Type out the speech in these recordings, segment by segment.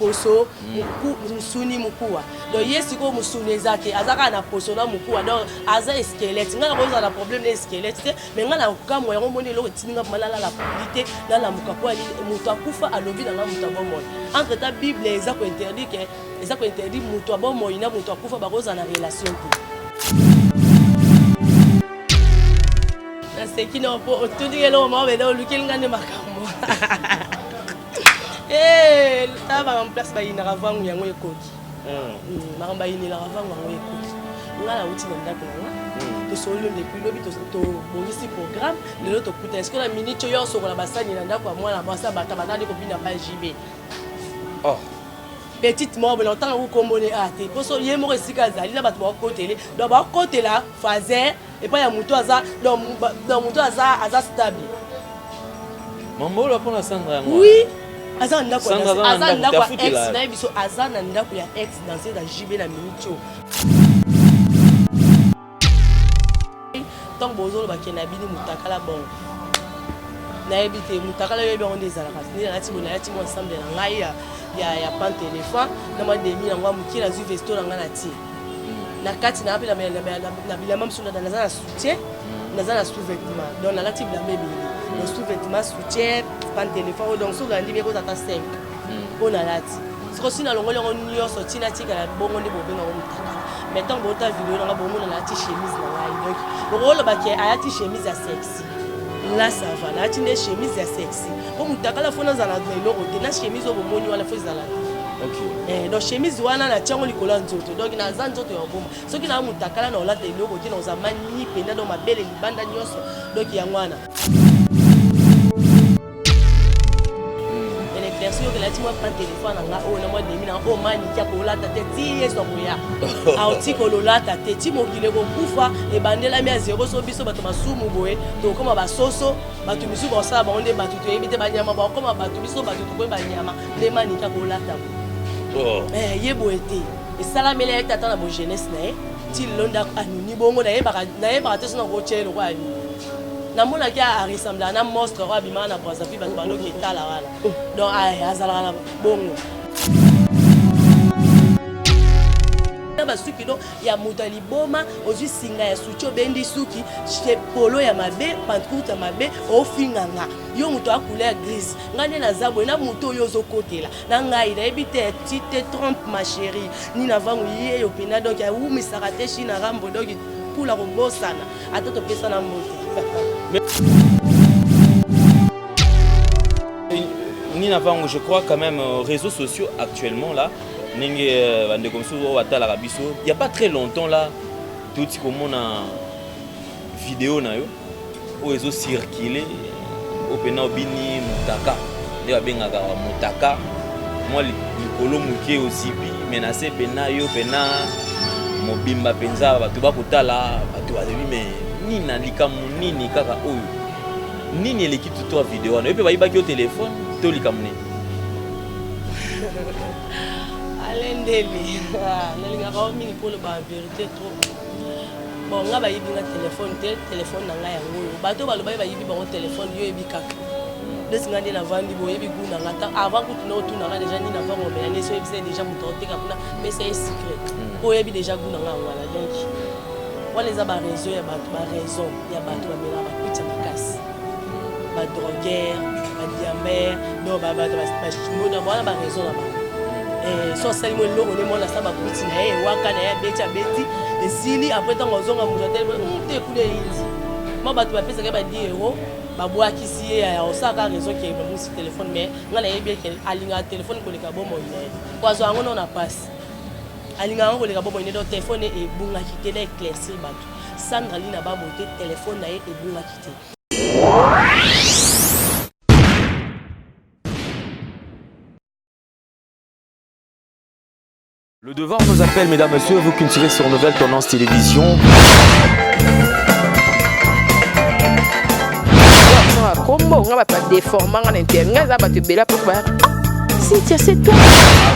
poso musuni mukuwa donc yesi ko musuni ezake azaka na poso na mukuwa donc aza squelette ngana ko za problème na squelette mais ngana ka moyo ngomoni lo tininga malala la publicité na la mukapo ali mutu akufa alobi na mutu bomo entre ta bible eza ko interdit que eza ko interdit mutu bomo ina mutu akufa ba koza na relation na c'est qui non pour tout dire le moment mais là luki ngane makambo eh taba en place ba ina ravangu yango ekoki maramba ina la ravangu yango ekoki ngala uti na ndako na to solo depuis lobi to bongisi programme lelo to kuta est-ce que la minute yo so la basani na ndako moi la basa bata batali ko bina pa JB oh petite mort longtemps ou kombone ate poso ye mo resika zali na bato ba côté donc ba côté là fazer et pas ya muto aza donc muto aza stable mambo la pona Sandra moi oui aza ndako ex na biso aza na ndako ya ex dans ces JB na minute tant bozo ba kena bini mutakala bon na ebité mutakala yo bien on des alaka ni na ti mo ensemble na ngai ya pan téléphone na ma demi na ngwa mukira zu vesto na ngana ti na kati na apela na bilamba msuna na za soutien na za sous-vêtement donc na lati bilamba bi le sous-vêtement soutien pan téléphone donc so gandi be ko tata 5 on a lati so si na longolo nyo so tina tika la bongo ndi bobenga o mutakala mais tant bota vidéo na bongo na lati chemise na ngai donc bolo ba ke ayati chemise ya sexy là ça va là tu n'es chemise ya sexy pour mutakala fona za la velo ko na chemise o bomoni wala fo za la ok donc chemise wana na tiango likolo nzoto donc na za nzoto ya boma soki na mutakala na olata iloko ti na za mani penda do mabele libanda nyoso donc ya ngwana perso que la ti moi prend téléphone nga o na moi demi na o mani kia ko lata te ti eso ko ya auti ko lata te ti mo kile ko kufa e bandela mi a zéro so biso bato masumu boye to koma ba soso bato misu ba sala ba onde bato to ebite ba nyama ba koma bato biso bato to ko ba nyama le mani kia ko lata oh ye boete e sala mele eta ta na bo jeunesse na ti londa anuni bongo na ye ba te so na ko chelo kwa ani na mona ki a ressemble à un monstre wa bima na Brazzaville ba balo ki tala wala donc azala na bongo ba suki do ya mutali boma ozu singa ya sucho bendi suki chez polo ya mabe pantoute ya mabe o finganga yo muto a couleur grise ngane na zabo na muto yo zo kotela na ngai na ebite ti te trompe ma chérie ni na vangu ye yo pena donc ya wu misarate china rambo donc pour la robosana atoto pesa na moto Nina Vango, je crois quand même réseaux sociaux actuellement là, il n'y a pas très longtemps là, tout ce qu'on a vidéo na yo, au réseau circulé, au pena bini mutaka, de bengaka mutaka, moi le colo muké aussi bi menacé pena yo pena mobimba penza batu bakutala batu badebi mais nina likamu nini kaka oyo nini l'équipe de toi vidéo na pe bayibaki au téléphone to likamune alendeli na linga ba mingi pour le ba vérité trop bon nga bayibi nga téléphone na nga yango bato balo bayibi ba téléphone yo ebikaka desinga ndi na vandi bo yebi guna ngata avant que tu na nga déjà ni na vango mais ne so ebise déjà mutote kapuna mais c'est secret o yebi déjà guna nga ngala donc wala za ba raison ya bato ba raison ya bato ba mela ba kucha makasi ba drogueur ba diamber no ba chimona wala ba raison la ba so sali mo longo ne mona sa ba kuchi na waka na ya beti esili après tant ozonga mutote te kule yizi ma bato ba pesa ka ba di euro babwaki si ya osaka raison ki ba musi téléphone mais ngana yebi ke alinga téléphone ko leka bomo ine kwazo ango na passe alinga ngo leka bomo ine do téléphone e bunga kite na éclaircir bato Sandra lina ba bote téléphone na e bunga kite. Le devoir nous appelle, mesdames, messieurs, vous qui tirez sur Nouvelle Tendance Télévision.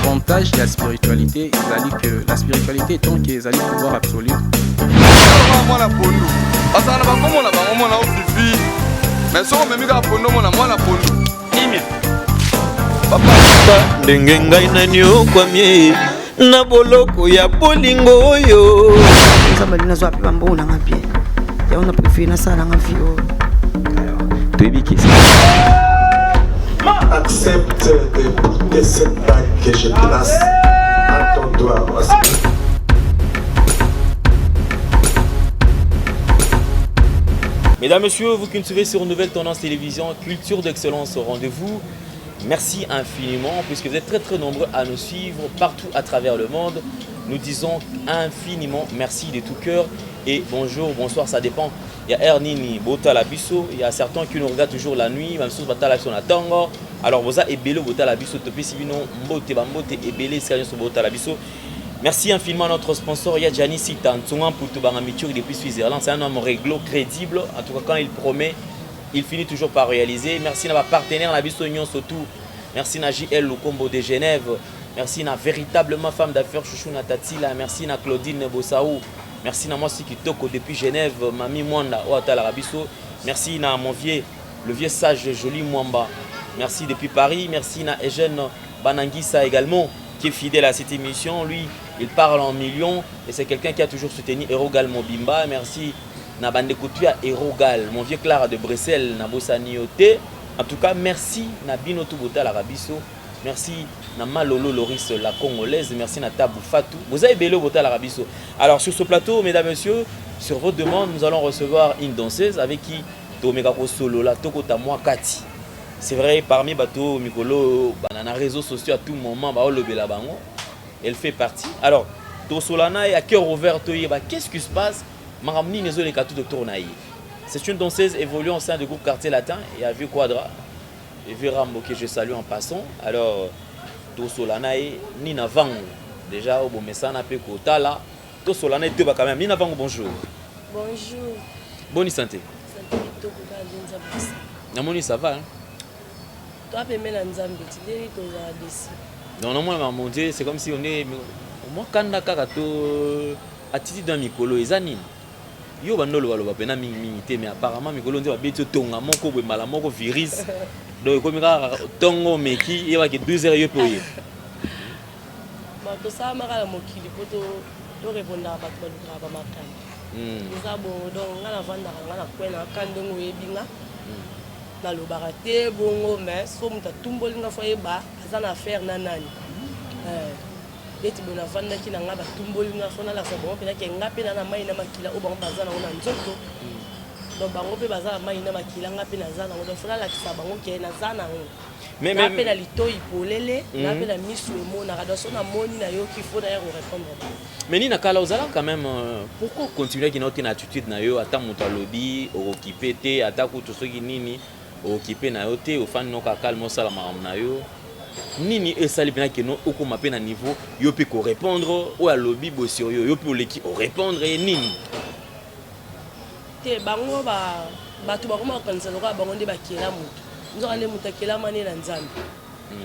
Avantage de la spiritualité, que la spiritualité est tant qu'ils allaient pouvoir absolu. papa ndenge ngai nani okwamie na boloko ya bolingo oyo nzambe nazo ape bambo na nga bien ya on a préféré na sala nga vie toyebi kisi accepte de porter cette bague que je place à ton doigt. Mesdames, Messieurs, vous qui nous suivez sur Nouvelle Tendance Télévision, culture d'excellence au rendez-vous. Merci infiniment, puisque vous êtes très très nombreux à nous suivre partout à travers le monde. Nous disons infiniment merci de tout cœur et bonjour, bonsoir, ça dépend. Il y a Ernini, Bota Labiso, il y a certains qui nous regardent toujours la nuit, même si vous êtes sur la tango. Alors vous avez Ebele Bota Labiso, Topi Sibino, Mbote Bambote, Ebele, sur Bota Labiso. Merci infiniment à notre sponsor, Yadjani Sitan, Tsungan Poutubanga Michuri depuis Suisse-Irlande. C'est un homme réglo, crédible. En tout cas, quand il promet, il finit toujours par réaliser. Merci à ma partenaire, la Bissognon surtout. Merci à JL Lukombo de Genève. Merci à véritablement femme d'affaires Chouchou Natatila. Merci à Claudine Bossaou. Merci à moi aussi qui toko depuis Genève, Mami Mwanda, Ouattala Rabiso. Merci à mon vieux, le vieux sage Joli Mwamba. Merci depuis Paris. Merci à Eugène Bananguissa également, qui est fidèle à cette émission. Lui, il parle en millions et c'est quelqu'un qui a toujours soutenu Erogal Mobimba. Merci à Bandekoutua Erogal, mon vieux Clara de Bruxelles, Nabosa Niote. En tout cas, merci à Binotou Bota la Rabiso. Merci à Malolo Loris la Congolaise. Merci à Tabou Fatou. Vous avez Bélo Bota la Rabiso. Alors sur ce plateau, mesdames et messieurs, sur votre demande, nous allons recevoir une danseuse avec qui Tomekako Solo la Tokota Kati. C'est vrai, parmi Bato Mikolo, dans les réseaux sociaux à tout moment, elle fait partie. Alors, Tosolana est à cœur ouvert, qu'est-ce qui se passe? C'est une danseuse évoluant au sein du groupe Quartier Latin et à Vieux Quadra. Et Vieux Rambo que je salue en passant. Alors, Tosolana est Nina Vang. Déjà, au Bomessana Pekota là. Tosolana est deux quand même. Nina Vang, bonjour. Bonjour. Bonne santé. Namoni, ça va, hein? Toi, tu es non, non, moi, mon Dieu, c'est comme si on est. Moi, quand on a attitude dans Mikolo, ils animent. Yo bandolo baloba pena mingi mais apparemment Mikolo ndio babeti tonga moko boye mala moko virus. Donc comme ka tongo meki et va que 2 heures yo poye. Ma to sa mara la mokili poto to répondre à bato ba ba makani. Eza bon donc ngala vanda ngala kwena kandongo yebinga. Na lobara te bongo mais so muta tumbolinga fo yeba azana affaire na nani. Eti bona vanda ki na ngaba tumbolinga fo na la fo bon pena ke ngape na mai na makila o bango bazana ona nzoto. Donc bango pe bazana mai na makila ngape na zana o fo la kisa bango ke na zana ngo. Mais ngape na lito ipolele, ngape na misu mo na radoso na moni na yo ki fo d'ailleurs répondre. Mais ni na kala ozala quand même pourquoi continuer ki na autre attitude na yo ata muto alobi okipe te ata ku to soki nini okipe na yo te ofani no ka calme sala maram na yo. Nini esali pena ke no okoma pe na niveau yo pe ko répondre ou à lobby bo sur yo pe oleki o répondre et nini te bango ba tu ba koma kanisa loka bango nde bakela mutu nzo ande mutu akela mane na nzambe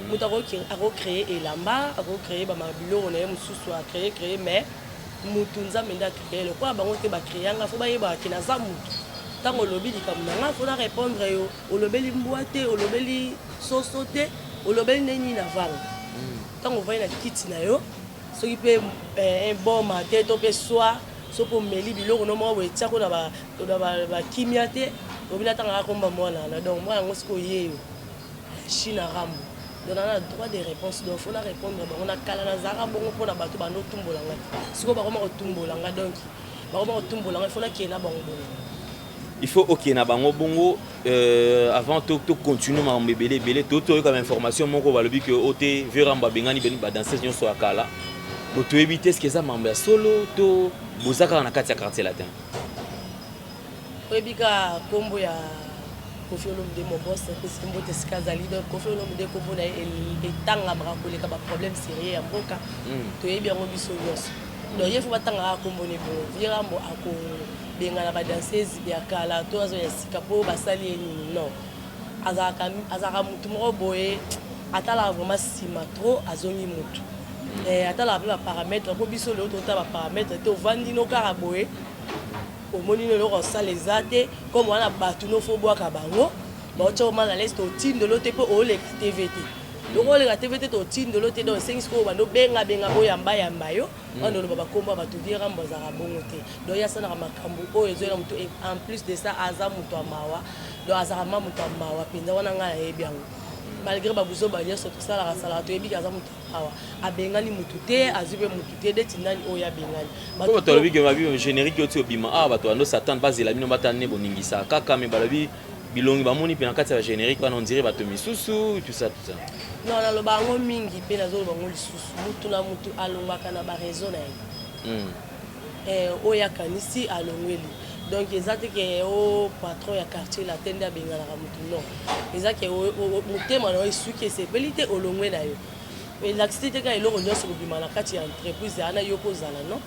mutu ako créer elamba ako créer ba mabilo na ye mususu a créer mais mutu nzambe nda créer le quoi bango te ba créer nga fo ba yeba ke na za mutu tango lobby dikamuna nga fo na répondre yo olobeli mboate olobeli sosote olobeli neni na vanga tango vai na kiti na yo soki pe un bon matin to pe soir so po meli biloko no mo wetia ko na ba kimia te obila tanga komba mwana na donc moi ngo siko yeyo china rambo donc on a droit de réponse donc faut la répondre on a kala na zara bongo pona bato bando tumbola nga siko ba koma ko tumbola nga donc ba koma ko tumbola nga faut la kena bango bongo. Il faut ok na bango bongo avant de continuer ma mbebele tout comme information moko balobi que ote veramba bengani beni ba danseuse nyo so akala pour to éviter ce que ça mamba solo to bozaka na kati ya quartier latin obika kombo ya Kofi Olomide mon boss parce que mbote skaza leader Kofi Olomide kombo na etanga brakoleka ba problème sérieux ya mboka to yebi yango biso nyos donc il faut batanga kombo ne bo virambo ako benga na ba danseuse ya kala to azo ya sikapo basali ni non azaka mutu moko boye atala vraiment sima trop azongi mutu atala ba paramètres ko biso le to ta ba paramètres te ovandi no kara boye au moni no ko sala ezate comme wana batu no fo boaka bango ba ocho mal à l'est au team de l'autre po o le TVT lokolenga te vete totindelo te donc esengi sikoyo bando benga boyamba yo wana loba bakomba bato die rambo azalaka bongo te donc yasalaka makambo oyo ezoyela moto en plus de ça aza moto ya mawa donc azalaka ma moto ya mawa mpenza wana ngai nayebi yango malgré babuzo nyonso tosalaka salaka toyebi aza moto ya mawa abengani motu te azwi mpe motu te neti nani oyo abengani po bato alobi ke babi générique oti obima awa bato bando satan bazela bino batana ne boningisa kaka me balobi bilongi bamoni mpe na kati ya générique wana ondire bato misusu tout ça non naloba yango mingi mpe nazoloba yango lisusu mutu na mutu alongwaka na barezo na ye oyo akanisi alongweli donc eza te ke o patron ya quartier la te nde abenganaka mutu non eza ke motema na yo esuki esepeli te olongwe na yo elakisi te kaka eloko nyonso kobima na kati ya entreprise ana yo kozala non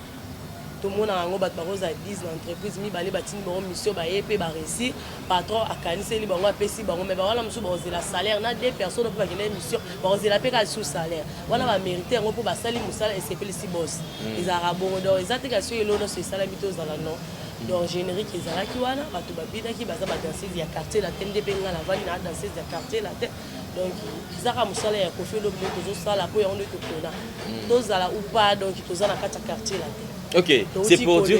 tomonaka yango bato bakozala 10 na entreprise mibale batindi bango mission baye mpe baresi patron akaniseli bango apesi bango me bawana mosusu bakozela salaire na 2 personnes mpe bakende mission bakozela mpe kaka sous salaire wana bamérite yango mpo basali mosala esepelisi bos ezalaka bongo donc eza te kasi oyo elo nyonso esalami te ozala non donc générique ezalaki wana bato babinaki baza badanseuse ya quartier la te nde mpe nga navandi na danseuse ya quartier la te donc ezaka mosala ya Koffi Olomide tozosala mpo yango nde topona tozala ou pas donc toza na kati ya quartier la te. Ok, c'est pour dire.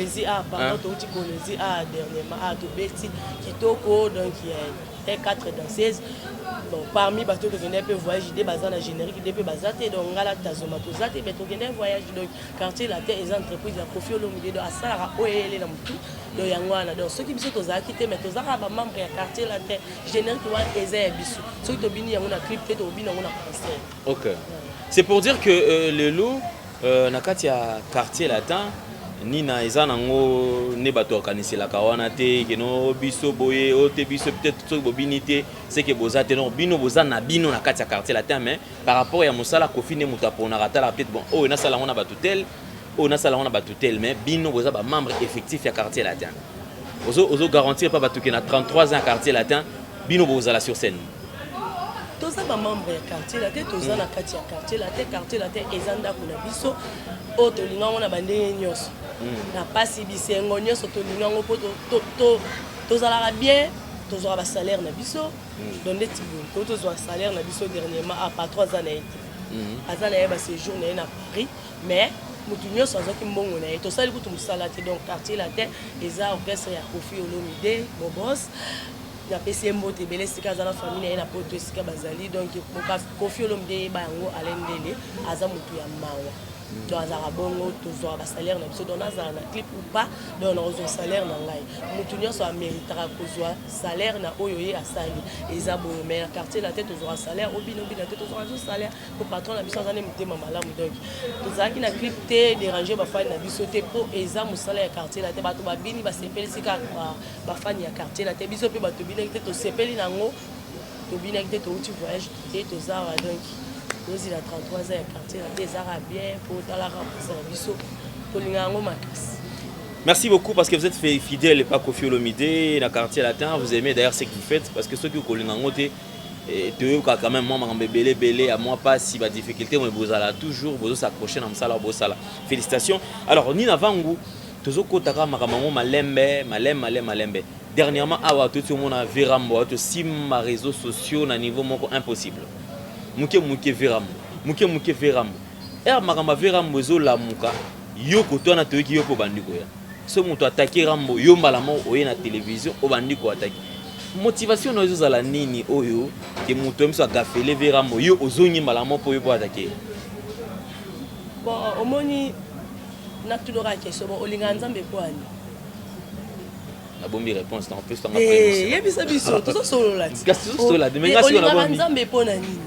Pardon, tu connais dernièrement, tu bêtis, Kitoko, donc il y a 4 danseuses. Bon, parmi les bateaux qui viennent voyager, des bazars na générique, des bazates, donc on a la tazoma, tout ça, mais tu viens voyager, donc quartier la terre, les entreprises, la Koffi Olomide, donc à ça, on est là, donc yangwana, donc ceux qui sont aux acquittés, mais tous arabes membres du quartier la terre, générique, on est bisu. Ceux qui ont bini, on a clip, peut-être, on a concert. Ok. C'est pour dire que le loup, nakati ya quartier latin nina eza nango ne bato okanisela wana te keno biso boye o te biso peut-être to bobini te c'est que bozate non bino bozana bino na kati ya quartier latin mais par rapport ya mosala Koffi ne muta pona ratala peut-être bon o na sala ngona batutel o na sala ngona batutel mais bino boza ba membre effectif ya quartier latin ozo garantir pas batuke na 33 ans quartier latin bino bozala sur scène. Tous les membres du quartier, tous les quartier, les ndako na biso, auto linga on a bandé nyos. Na pas si bisengo nyos auto linga on poto tous ala bien, tous aura salaire na biso, donc des tibou, tous aura salaire na biso dernièrement à pas 3 ans na été. Azana yeba séjour na Paris, mais mutu nyos azoki mbongo na to sali kutu musala te donc quartier la terre, les orchestre ya Koffi Olomide, Bobos. La PCMO te belé sika za na famille na poto sika bazali donc Koffi Olomide ba yango alendele aza mutu ya mawa donc azara bongo tozo ba salaire na biso donc azara na clip ou pas donc on salaire na ngai mutu nyonso a méritera kozwa salaire na oyo ye asali eza bongo mais na quartier la tête tozo salaire obino bina tête tozo salaire pour patron na biso azane mutema malamu donc tozaki na clip te déranger ba fan na biso te po eza musala ya quartier la tête bato babini ba sepeli sika ba fan ya quartier la tête biso pe bato bina te to sepeli nango to bina te to uti voyage te to zawa donc nous il a 33 ans à quartier des arabes bien pour dans la biso pour lingango makas. Merci beaucoup parce que vous êtes fidèle et pas Koffi Olomide dans quartier latin, vous aimez d'ailleurs ce que vous faites parce que ceux qui lingango te tu quand même moi belé à moi pas si ba difficulté mais vous allez toujours vous s'accrocher dans sala bo sala. Félicitations. Alors Nina Vangu tozoko taka makamango malembe. Dernièrement awa tout le monde a virambo to sim réseaux sociaux na niveau moko impossible. Muke verambo makamba verambo ezola muka yo kotwana toyiki yo po bandiko ya so moto attaquer rambo yo malamo oye na télévision o bandiko attaquer motivation no ezozala nini oyo ke moto emiso agafele verambo yo ozongi malamo po yo po attaquer bon omoni na tudora question bon olinga nzambe po ani la bonne réponse en plus tanga yebisa biso to solo la de menga si on a bon nzambe po na nini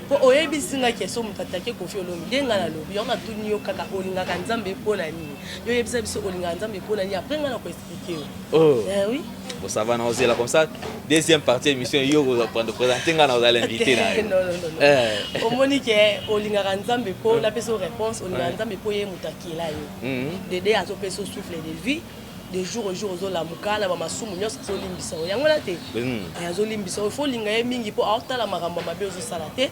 po oyebisi nga question moto attaquer Koffi Olomide nga na lobi yo na tuni yo kaka olinga nzambe po na nini yo yebisa biso olinga nzambe po na nini après nga na ko expliquer oui bon ça va nous là comme ça deuxième partie de l'émission yo vous prendre présenter nga na vous allez inviter non omoni ke olinga nzambe po na peso réponse olinga nzambe po ye mutakila yo dede azo peso souffle de vie de jour au jour ozola mukala ba masumu nyonso azolimbisa yango la te azolimbisa il faut linga ye mingi po aotala makambo mabe ozosala te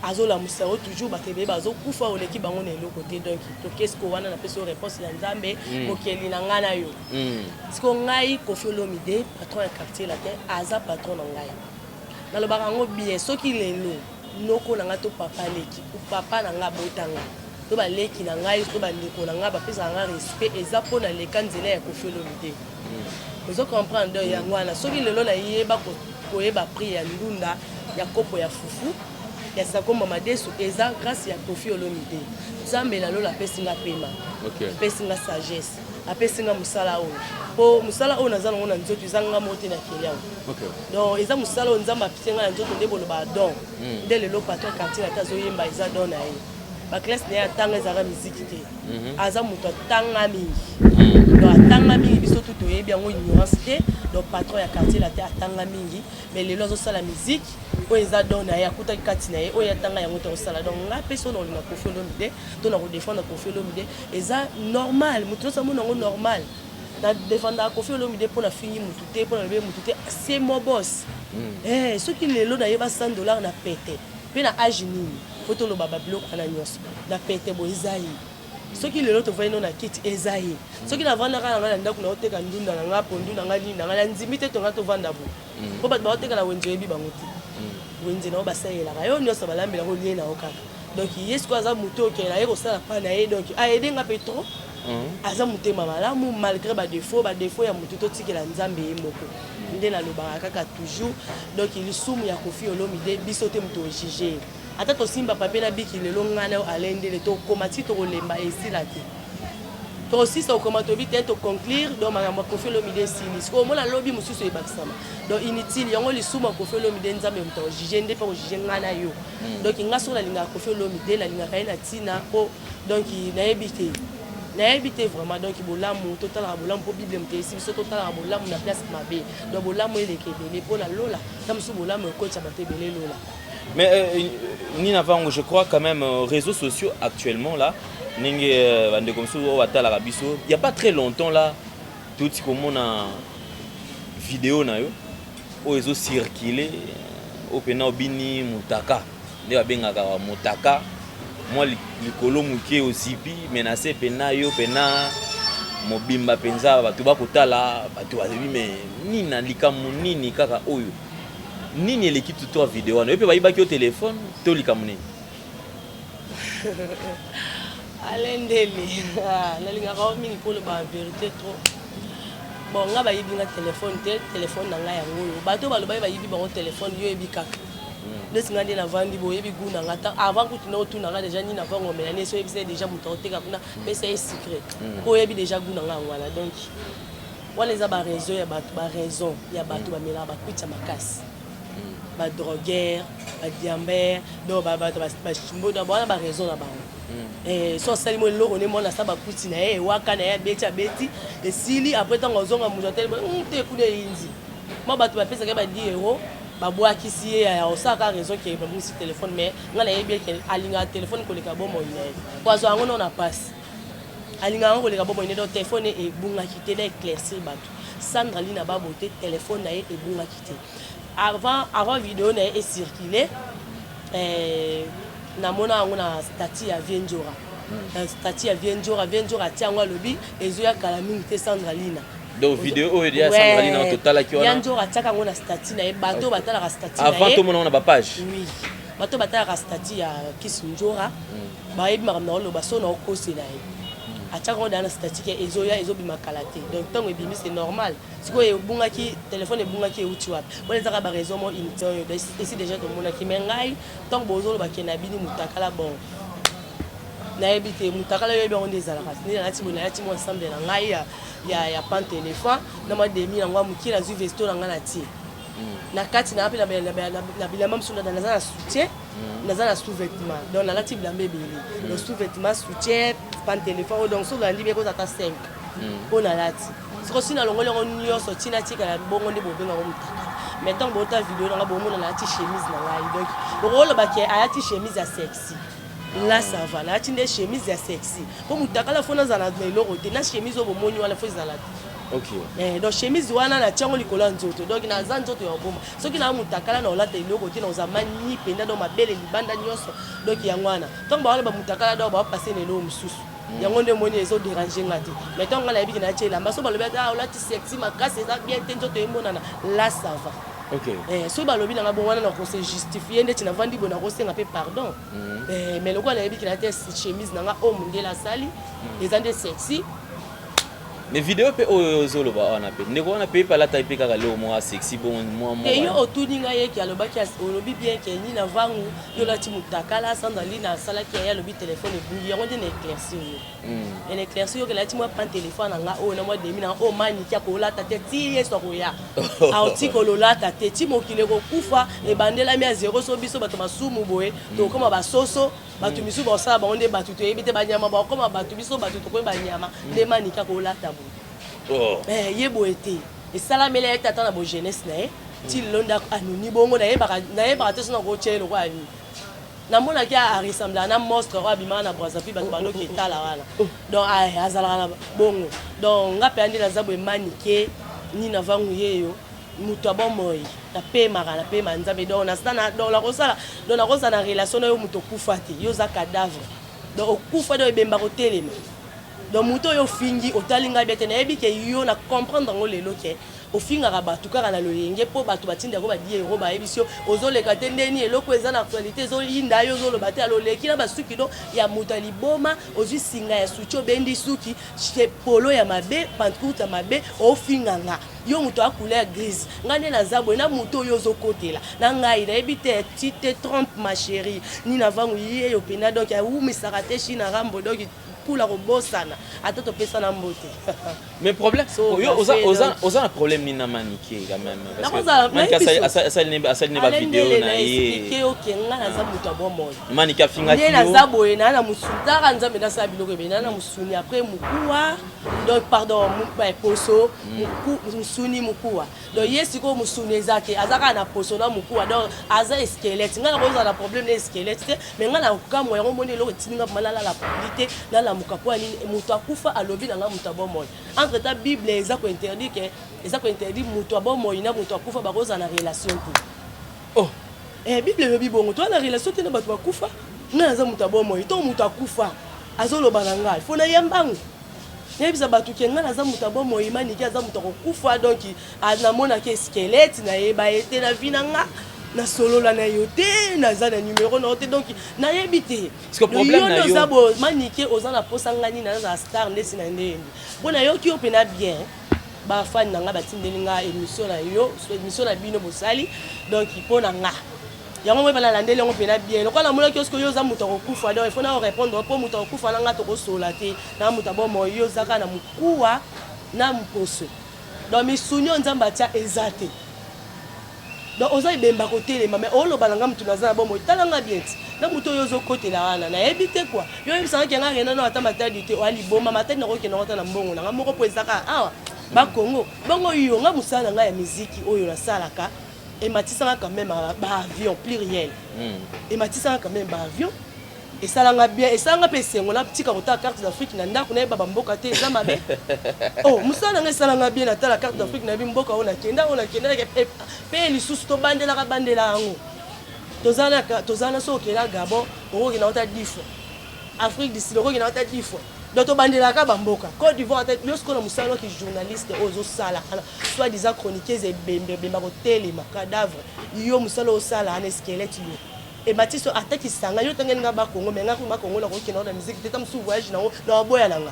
azola musao toujours batebe bazokufa oleki bango na eloko te donc to qu'est-ce que wana na peso réponse ya nzambe mokeli na ngana yo siko ngai Koffi Olomide patron ya quartier la te aza patron na ngai nalobaka yango bien soki lelo noko na nga to papa leki papa na nga botanga to ba leki na ngai to ba ndeko na nga ba pesa nga respect eza pona leka nzela ya Koffi Olomide ozo comprendre yango wana soki lelo na yeba koyeba prix ya ndunda ya kopo ya fufu ya sako mama desu eza grâce ya Koffi Olomide Nzambe la lola pesinga pema pesinga sagesse apesinga musala oyo po musala oyo naza nango na nzoto ezanga mote na keli awo donc eza musala oyo Nzambe apisenga na nzoto nde boloba don nde lelo patron quartier ata azoyemba eza don na ye baklasse na ye atanga ezalaka miziki te aza moto atanga mingi donc atanga mingi biso tu toyebi yango ignorance te donc patron ya quartier la te atanga mingi mais lelo azosala miziki oyo eza don na ye akutaki kati na ye oyo atanga yango te osala donc nga mpe so na olinga Koffi Olomide to na kodefendre Koffi Olomide eza normal moto nyonso amona yango normal na défendre Koffi Olomide mpo na fingi motu te mpo na lobe motu te c'est mon boss soki lelo nayeba $100 na pete mpe na age nini po toloba babiloko wana nyonso na pete bo eza ye soki lelo tovai no na kiti eza ye soki navandaka na ngai na ndako na oteka ndunda na ngai pondu na ngai nini na ngai na nzimbi te tonga tovanda bo mpo bato baoteka na wenze oyebi bango te wenze na yo basalelaka yo nyonso balambelaka olie na yo kaka donc ye sikoyo aza motu okende na ye kosala pa na ye donc ayedenga mpe trop aza motema malamu malgré badefo ya motu totikela Nzambe ye moko nde nalobaka kaka toujours donc lisumu ya Koffi Olomide biso te moto ojuge ata tosimba papier na biki lelo ngana oyo alendele tokoma ti tokolemba esila te tosisa okoma tobi te toconclure donc makambo ya Koffi Olomide esili sikoyo omona lobi mosusu ebakisama donc inutile yango lisumu ya Koffi Olomide Nzambe moto ojuge nde mpe ojuge ngana yo donc nga soki nalingaka Koffi Olomide nalingaka ye na ntina mpo donc nayebi te vraiment donc bolamu totalaka bolamu mpo bible moto esi biso totalaka bolamu na place mabe donc bolamu eleka ebele mpo na lola ta mosusu bolamu ekotya bato ebele lola. Mais Nina Vango, je crois quand même réseaux sociaux actuellement là, il n'y a pas très longtemps là, tout ce qu'on a vidéo na yo, ils ont circulé au pena bini mutaka, ne bengaka mutaka, moi le colo muke aussi pi menacé pena yo pena mobimba penza batu bakutala batu bazebi mais nina likamu nini kaka oyo. Nini eleki tuto a vidéo wana epe bayibaki au téléphone to likamu nini alendeli nalingaka mingi koloba vérité trop bon nga bayibi nga téléphone te téléphone na ngai yango oyo bato baloba bayibi bango téléphone yo yebi kaka ndesi nga nde navandi boyebi gu na nga avant kutu na otuna nga déjà nini avant ngomela ne so yebisa déjà moto oteka kuna pesa ye secret ko oyebi déjà gu na nga wana donc wana eza baraison ya bato bamela bakwitya makasi ba drogueur ba diamber do ba chimbo do ba raison na bango so sali mo loko ne mona sa ba kuti na ye waka na ya beti esili après tant ozonga mujotel te kule yinzi ma bato ba pesa ke ba di euro ba boaki si ya osaka raison ke ba musi téléphone mais ngana yebi ke alinga téléphone ko leka bomo ine kwa zo ngo na passe alinga ngo leka bomo ine do téléphone e bunga kité na éclaircir bato Sandra Lina ba boté téléphone na ye e bunga kité avant vidéo na est circulé na mona ngo na statut ya Vienjora statut ya Vienjora tiangwa lobi ezoya kala mingi te Sandra Lina donc vidéo oyo dia Sandra Lina total ki wana Vienjora tiaka ngo na statut na ye bato batala ka statut na ye avant to mona na ba page oui bato batala ka statut ya Kisunjora ba yebi makamna lo baso na okosela ye achako dans la statique ezoya ezobima kalate donc tant ebimi c'est normal siko ebungaki téléphone ebungaki euti wapi bon ezaka ba raison mo inter ici déjà to mona ki mengai tant bozolo bakena bini mutakala bon na ebité mutakala yebi on des alaka ni na timo na timo ensemble na ngai ya pan téléphone na ma demi na ngwa mukila zu vesto na ngana ti na kati na apela na bilamba msula na za soutien na za sous-vêtement donc na lati bilamba ebele le sous-vêtement soutien pan téléphone donc so landi beko tata 5 pour na lati siko sina longole nyo so tina tika na bongo ndi bobenga ko mutaka mais tant bota vidéo na bomo na lati chemise na ngai donc rolo baki ayati chemise ya sexy là ça va na lati nde chemise ya sexy pour mutaka la fona za na loko te na chemise obo moni wala fo za lati ok donc chemise wana na tiango likolo nzoto donc na za nzoto ya boma soki na mutakala na olata iloko te na uzamani penda do mabele libanda nyonso donc yangwana tant ba wala ba mutakala do ba passer nelo mususu yango nde moni ezo déranger ngati mais tant ngala yebiki na chela mbaso ba lobeta olati sexy makasi eza bien te nzoto emonana là ça va OK. So balobi na bon wana na ko se justifier ndeti na vandi bona ko senga pe pardon. Mais le quoi na yebi ki na tête chemise na nga homme de la sali, les ande sexy. Mais vidéo pe ozolo ba on appelle. Ne ko on appelle pas la taille pe kaka le mo sexy bon moi. Et yo otuninga ye ki aloba ki olobi bien ke ni na vangu yo la ti mutakala sandali na sala ki ya lobi téléphone e bungi yango de na éclairci yo. En éclairci yo ke la ti mo pan téléphone nga o na mo demi na o mani ki ko la tete ti yeso ko ya. A oti ko lo la tete ti mo kile ko kufa e bandela mi a zéro so biso bato masumu boye to koma ba soso batu misu ba sala ba onde batu to ebite ba nyama ba koma batu biso batu to ko ba nyama de mani ki ko la tabu. Ye boete et sala mele eta tana bo jeunesse na ti londa anoni bongo na ye ba te sona ko chelo kwa ni na mona ki a ressemble na monstre wa bima na Brazzaville ba bano ki tala wana donc azala bongo donc nga pe andi na zabo manike ni na vangu yeyo muto abomoyi na pe mara na pe manzabe donc na sana donc la kosala na relation na yo muto kufati yo za cadavre donc okufa do ebemba ko telema. Donc muto yo fingi otalinga bete na yebi ke yo na comprendre ngo lelo ke o finga ka batu kaka na loyenge po batu batinda ko ba die ro ba yebisio ozoleka tendeni eloko eza na actualité zo yinda yo zo lo bate aloleki na basuki do ya mutali boma ozwi singa ya sucho bendi suki chez polo ya mabe pantoute ya mabe o finga nga yo muto a couleur grise ngane na zabo na muto yo zo kotela na ngai na ebite ti te trompe ma chérie ni na vangu ye yo pena donc ya u misarate china rambo donc pour la robosana attends pesa na mbote. Mais problème oza un problème ni na maniqué quand même parce que ça ne ba vidéo na ye ke okenga na za muto abomo maniqué finga ti na za boye na musuta ka nzambe na sa biloko be na musuni après mukuwa donc pardon ba poso musuni mukuwa donc yesi ko musuni ezake azaka na poso na mukuwa donc aza squelette ngana ko za na problème na squelette mais ngana ko mo yango moni lo tininga malala la publicité na la mukapo ni muto akufa alobi na nga muto abomoy entre ta bible eza ko interdit que eza ko interdit muto abomoy na muto akufa ba koza na relation te bible lobi bongo to na relation te na bato bakufa na za muto abomoy to muto akufa azoloba na ngai fo na yambangu yebisa bato ke nga na za muto abomoy mani ki aza muto akufa donc na mona ke squelette na yeba ete na vie na nga na solo la na yote na za na numéro na yote donc na yebite parce que problème na yo zabo manike ozana posanga ni na za star ndesi na ndeni bona yo ki opena bien ba fan na nga batindeli nga émission na yo émission na bino bosali donc ipona nga yango mo bala landeli ngo pena bien lokwa na mona ki osko yo za muto ko kufa donc il faut na répondre po muto ko kufa na nga to ko sola te na muto bo mo yo zaka na mukuwa na mposo donc misunyo nzamba tia ezate. Donc oza ibemba côté mais olo balanga mutu naza bomo talanga bien na mutu yozo côté la wana na ebite quoi yo yebisanga kenga rena no ata matadi te ali boma matadi na ko kena ota na mbongo na moko po ezaka awa ba Congo bongo yo nga musala nga ya musique oyo na salaka et matisanga quand même ba avion pluriel et matisanga quand même ba avion et salanga bien et salanga pese ngona tika kota carte d'Afrique na ndako na ba mboka te za mabe oh musala nga salanga bien na tala carte d'Afrique na bi mboka ona kenda pe lisusu to bandela ka bandela ngo tozana so kela Gabon oko kina ota 10 fois Afrique du Sud oko kina ota 10 fois donc to bandela ka bamboka Côte d'Ivoire tête lorsque na musala ki journaliste ozo sala soit disant chroniqueuse et bemba ko telema cadavre yo musala o sala na squelette yo et Baptiste attaque sanga yo tangeni nga ba Congo mais nga ko ba Congo la ko kina na musique teta msu voyage na boya nanga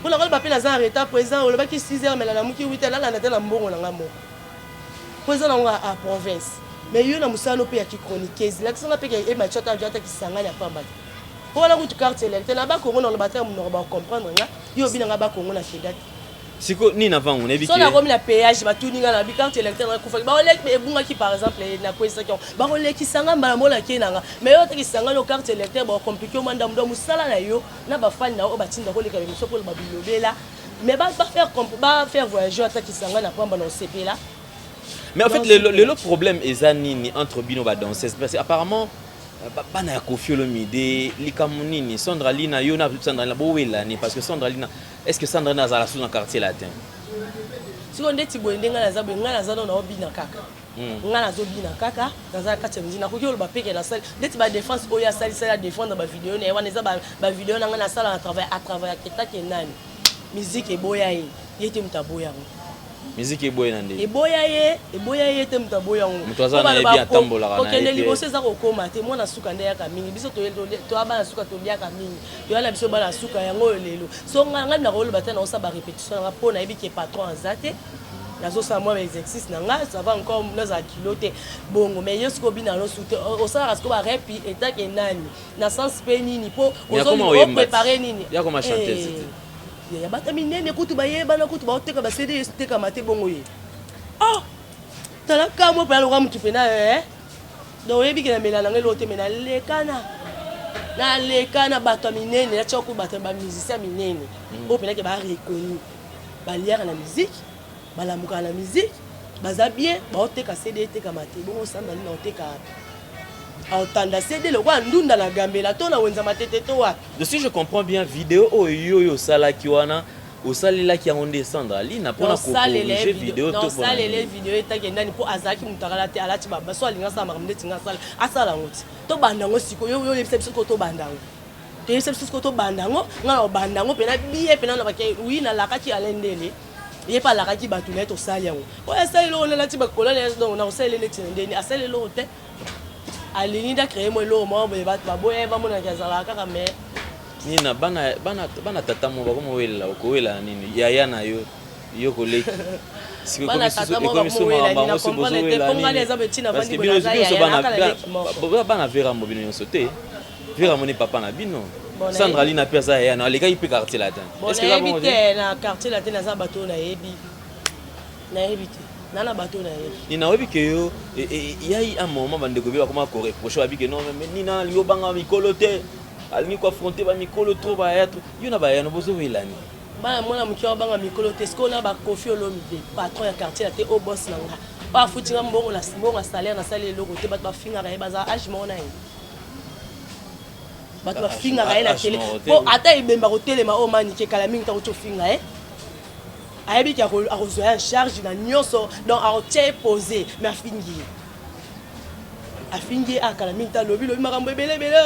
pour la ko ba pe na za arrêta présent o le ba ki 6h mais la muki 8h la na tela mbongo nanga mo présent nga à province mais yo na musano pe ya ki chroniqueuse la kisanga pe ke e machata jata ki sanga ya pamba pour la route carte l'électeur na ba Congo na le bater mo ba comprendre nga yo bi na ba Congo na kedate siko ni na vangu na biki so na comme la péage ba tuninga na bi carte électeur na kufa ba olek be bunga ki par exemple na kwesa ki ba olek ki sanga mbala mola ke nanga mais yo taki sanga no carte électeur ba compliqué o manda ndo musala na yo na ba fan na o ba tinda ko leka be so pour ba bilobela mais ba faire voyager ataki sanga na pamba na CP là. Mais en fait le problème est nini entre bino ba danseuse parce que apparemment bana ya Koffi Olomide likamunini Sandra Lina yo na Sandra Lina bowela ni parce que Sandra Lina est-ce que Sandra Lina za la sous dans quartier latin si on ndeti boye ndenga na za boye ngana za na obina kaka ngana zo bina kaka na za kati mzina ko kyo ba peke na salle ndeti ba défense oya salle ça défendre ba vidéo na wana za ba vidéo na ngana sala à travers keta ke nani musique e boya yi yete mtaboya musique eboye na ndenge eboya ye te mutu aboya ngo mutu aza na yebi atambolaka na kokende liboso eza kokoma te mwana suka nde yaka mingi biso toya bana suka toliaka mingi toya na biso bana suka yango oyo lelo so ngai nakoloba te naosala barépétition nanga mpo nayebi ke patron aza te nazosala mwa baexercice na ngai ça va encore nazala kilo te bongo mais yo soki obina losu te osalaka siko barepi etake nani na sens mpe nini mpo oprépare nini yakoma chanteuse ya bata minene kutu bayebana kutu baoteka basede etekama te bongo ye talaka mo mpe naloka motu mpena donc oyebi ke na mela nangai lo te me nalekana bato ya minene natia oku bato ya bamusicien minene oyo mpenake bareconu baliaka na musique balamukaka na musique baza bien baoteka cd etekama te bongo osambali na oteka aotanda cd lokola ndunda na gambela to na wenza matete to wapi. Si je comprends bien vidéo oyo osalaki wana osalelaki yango nde Sandra Lina mpona kokorige vidéo to osalele vidéo etakendani mpo azalaki moto akala te alati baso alinga asala makambo ndeti nga asala yango ti tobanda yango sikoyo oyo oyebisa biso ko tobanda yango toyebisa biso ko tobanda yango nga na obanda yango mpena biye mpena nalobaki wi nalakaki alendele ye pa alakaki bato na ye tosali yango oyo asaleli oyo nalati bakolane donc na kosaleli neti na ndeni asaleli oyo te alini da créer mo lo mo be bato baboye bamonaki azalaka kaka me nina bana tata mo bakoma wela okowela nini yaya na yo koleki bana vera mo bino nyonso te vera moni papa na bino Sandra Lina pe aza yaya na alekaki mpe quartier latin est-ce que nayebi te na quartier latin naza bato nayebi te nana bato na ye nina oyebi ke yo yai un moment bandeko bie bakoma koreproche babi ke non mais nina alingi obanga mikolo te alingi koaffronte bamikolo tro bayatre yo na bayano bozowelani bana mwana moki obanga mikolo te sikoyo na bakofi olomi te patron ya quartier la te o boss na nga oyo afutinga mbongo na salaire nasali eloko te bato bafingaka ye baza age moko na ye bato bafingaka ye na tele mpo ata ebemba kotelema oyo manike kala mingi ntango tofinga ye ayebi ki akozwa en charge na nyonso donc aotie posé mais afingi akala mingi ta lobi makambo ebelebele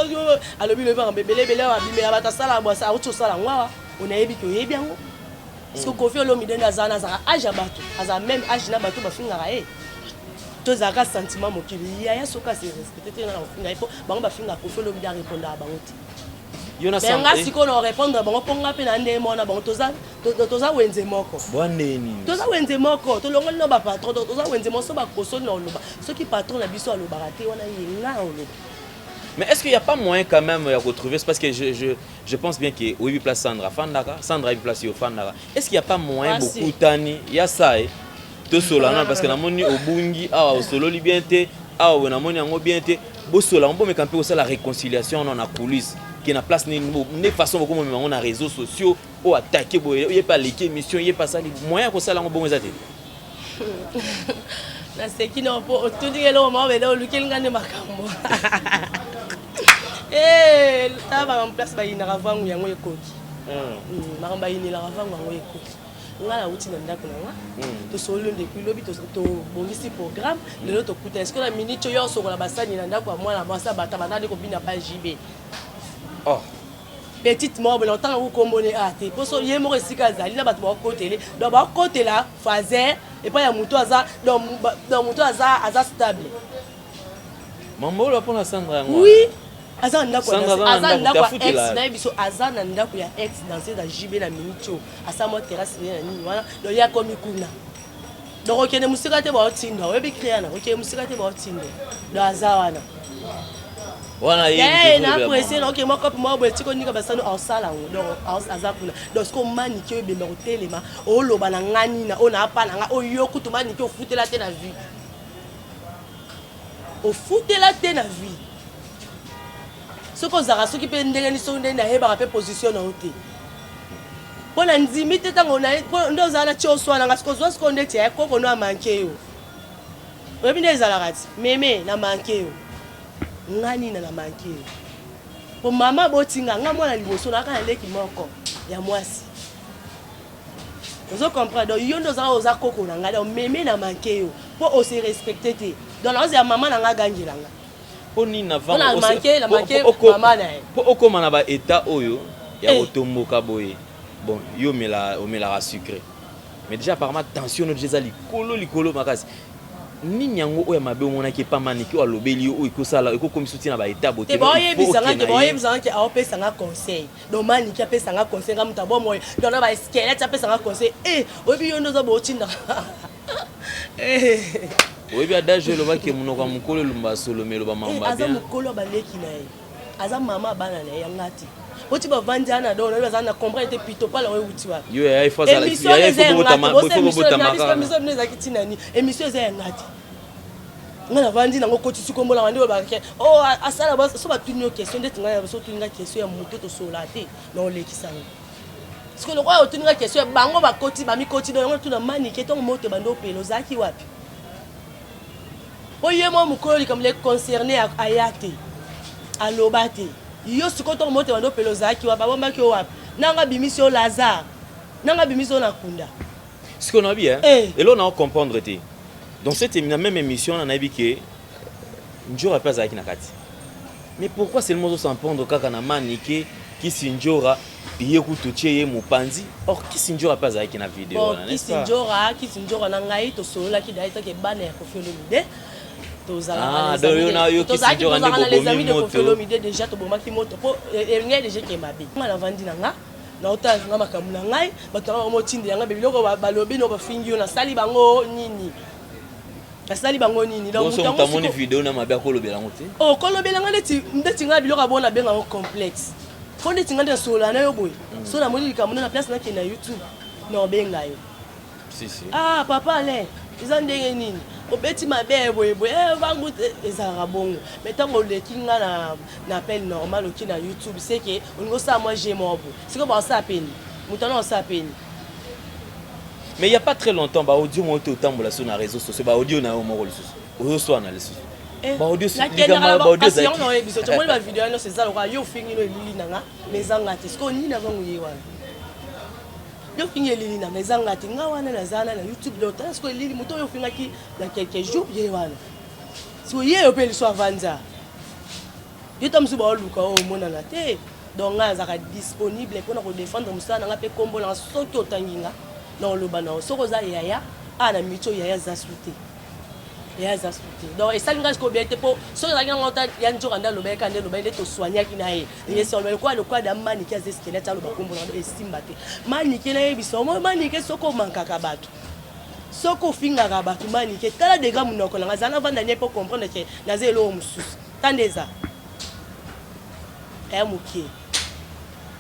alobi makambo ebelebele abimela bato asala bwasa auti osala ngwawa onayebi ki oyebi yango parce que kofi olomi ndenge azala nazala age ya bato azala même age na bato bafingaka ye tozalaka sentiment mokili yaya soki asirespecte te nana kofinga ye mpo bango bafingaka kofi olomi nde arépondaka bango te mais nga sikoyo na orépondre bango mpo nga mpe na nde mona bango toza wenze moko toza wenze moko tolongoli no bapatron toza wenze moko so bakosoli na oloba soki patron na biso alobaka te wana ye nga oloba. Mais est-ce qu'il n'y a pas moyen quand même de retrouver, parce que je pense bien que oui place Sandra Fandara, Sandra est placée au Fandara. Est-ce qu'il n'y a pas moyen beaucoup tani, il y a ça tout solana parce que la moni au bungi au solo libiente au na moni ngo biente bo sola on peut me camper aussi la réconciliation dans la coulisse qui na place ni façon beaucoup même on a réseaux sociaux ou attaquer bo il y a pas l'équipe mission il y a pas ça moyen ko ça la ngo bon ezate na seki no po tout dire lo mo be lo lukel ngane makambo taba en place ba ina ravangu yango ekoki makamba ina la ravangu yango ekoki nga na uti na ndako na nga to solo depuis lobi to bongisi programme lelo to kuta est-ce que la minute yo sokola basani na ndako ya mwana mwasa bata bandali ko bina pa JB petite mobile longtemps ko kombone ate poso ye mo resika zali na bato ba kotele donc ba kotela fazer et pas ya muto aza donc muto aza stable mambo lo pona Sandra yango oui aza ndako ya ex na biso aza na ndako ya ex dans ces JB na minute asa mo terrasse na nini wana do ya komi kuna donc okene musika te ba otinda oyebi créana okene musika te ba otinda do aza wana wana yé na pressé na okene moko mo bo tiko nika basano osala ngo donc aza kuna donc ko manike be me hotelema o loba na ngani na ona apa na nga o yokutu manike o futela te na vie o futela te na vie soko zara soki pe ndenge ni so ndenge na heba pe position na hote bona nzimi te tango na ndo zala tio swana nga siko zwa ndeti ya koko no amanke yo oyebi nde zala kati meme na manke yo ngani na manke yo po mama botinga nga mwana liboso na kana leki moko ya mwasi ozo comprendre donc yo ndo zala oza koko na nga donc meme na manke yo po o se respecter te donc la ya mama na nga ganjela nga poni na vent la manqué mama na po okoma na ba état oyo ya otomboka boye bon yo mela sucré mais déjà apparemment tension no déjà likolo makasi nini yango oya mabe omona ki pa maniki wa lobeli o ikosala ikokomi soutien na ba état boté boyebisanga ke aopesanga conseil donc maniki apesanga conseil nga mutabo moyo donc na ba squelette apesanga conseil oyebi yo ndoza botinda oyebi adage elobaki monoko mokolo elomba solome eloba mamba aza mokolo baleki na ye aza mama bana na ye yanga te oti bavandi ana donc baza na comprendre te plutôt pas la outi wa yo ya ifo za ya ifo émission ezaki tinani émission eza yanga te nga na vandi nango kotisi kombola wandi babake asala so batuni yo question ndeti nga so tuninga question ya moto to sola te na olekisanga siko lokwa otuninga question bango bakoti bamikoti donc tuna manike to moto bando pelo zaki wapi oye mo mukolo likamle concerné ayate alobate yo siko to moto bando pelo zaki wapi bomaki wapi nanga bimisio Lazare nanga bimisio na kunda siko na bien et là on a comprendre te dans cette même émission on a dit que Njora pas avec nakati mais pourquoi seulement on s'en prendre kaka na manike qui Sinjora piye kutoche mupanzi or qui Sinjora pas avec na vidéo qui Sinjora na ngai to solola ki daita ke bana ya Kofiolomide tozala les amis de Kofiolomide déjà to bomaki moto po ngai déjà ke mabe na vandi nanga na otage nga makamu na ngai bato na motindi yanga biloko balobi no bafingi yo na sali bango nini asali bango nini donc mutango moni vidéo na mabe akolobela ngote kolobela nga ndeti nga biloko abona benga ngo complexe ko ndeti nga nde sola na yo boy so na moni likamuna na place na ke na YouTube na benga yo si papa le iza ndenge nini obeti mabe boy vangu ezara bongo metango leki nga na appel normal oki na YouTube c'est que on ça moi j'ai mobo c'est que ba ça peine mutana ça peine. Mais il n'y a pas très longtemps, bah audio moi tout temps sur les réseaux sociaux, bah audio na au moro le audio soit analyse. Bah audio c'est bah audio c'est on a émission, tu vois la vidéo là c'est ça le roi yo fingi no lili nanga mais angati ce qu'on ni na vangu yewa. Yo fingi lili na mais angati nga wana na zana na YouTube d'autres ce que lili moto yo finga ki dans quelques jours yewa. So ye opeli so avanza. Yo tamsu ba luka o mona na te donc nga za disponible pour nous défendre musana nga pe kombo na soki otanginga. Non le bana soko za yaya ana micho yaya za souté donc et ça ngage ko bien te po so za ngota ya njora nda lobeka nde lobende to soigner ki na ye et c'est le quoi da mani ki azeskele ta loba kombo na estimba te mani ki na ye biso mo mani ki soko mankaka bato soko finga ka bato mani ki tala de gamu noko na za na vanda ne po comprendre que na zelo mususu tandeza mukie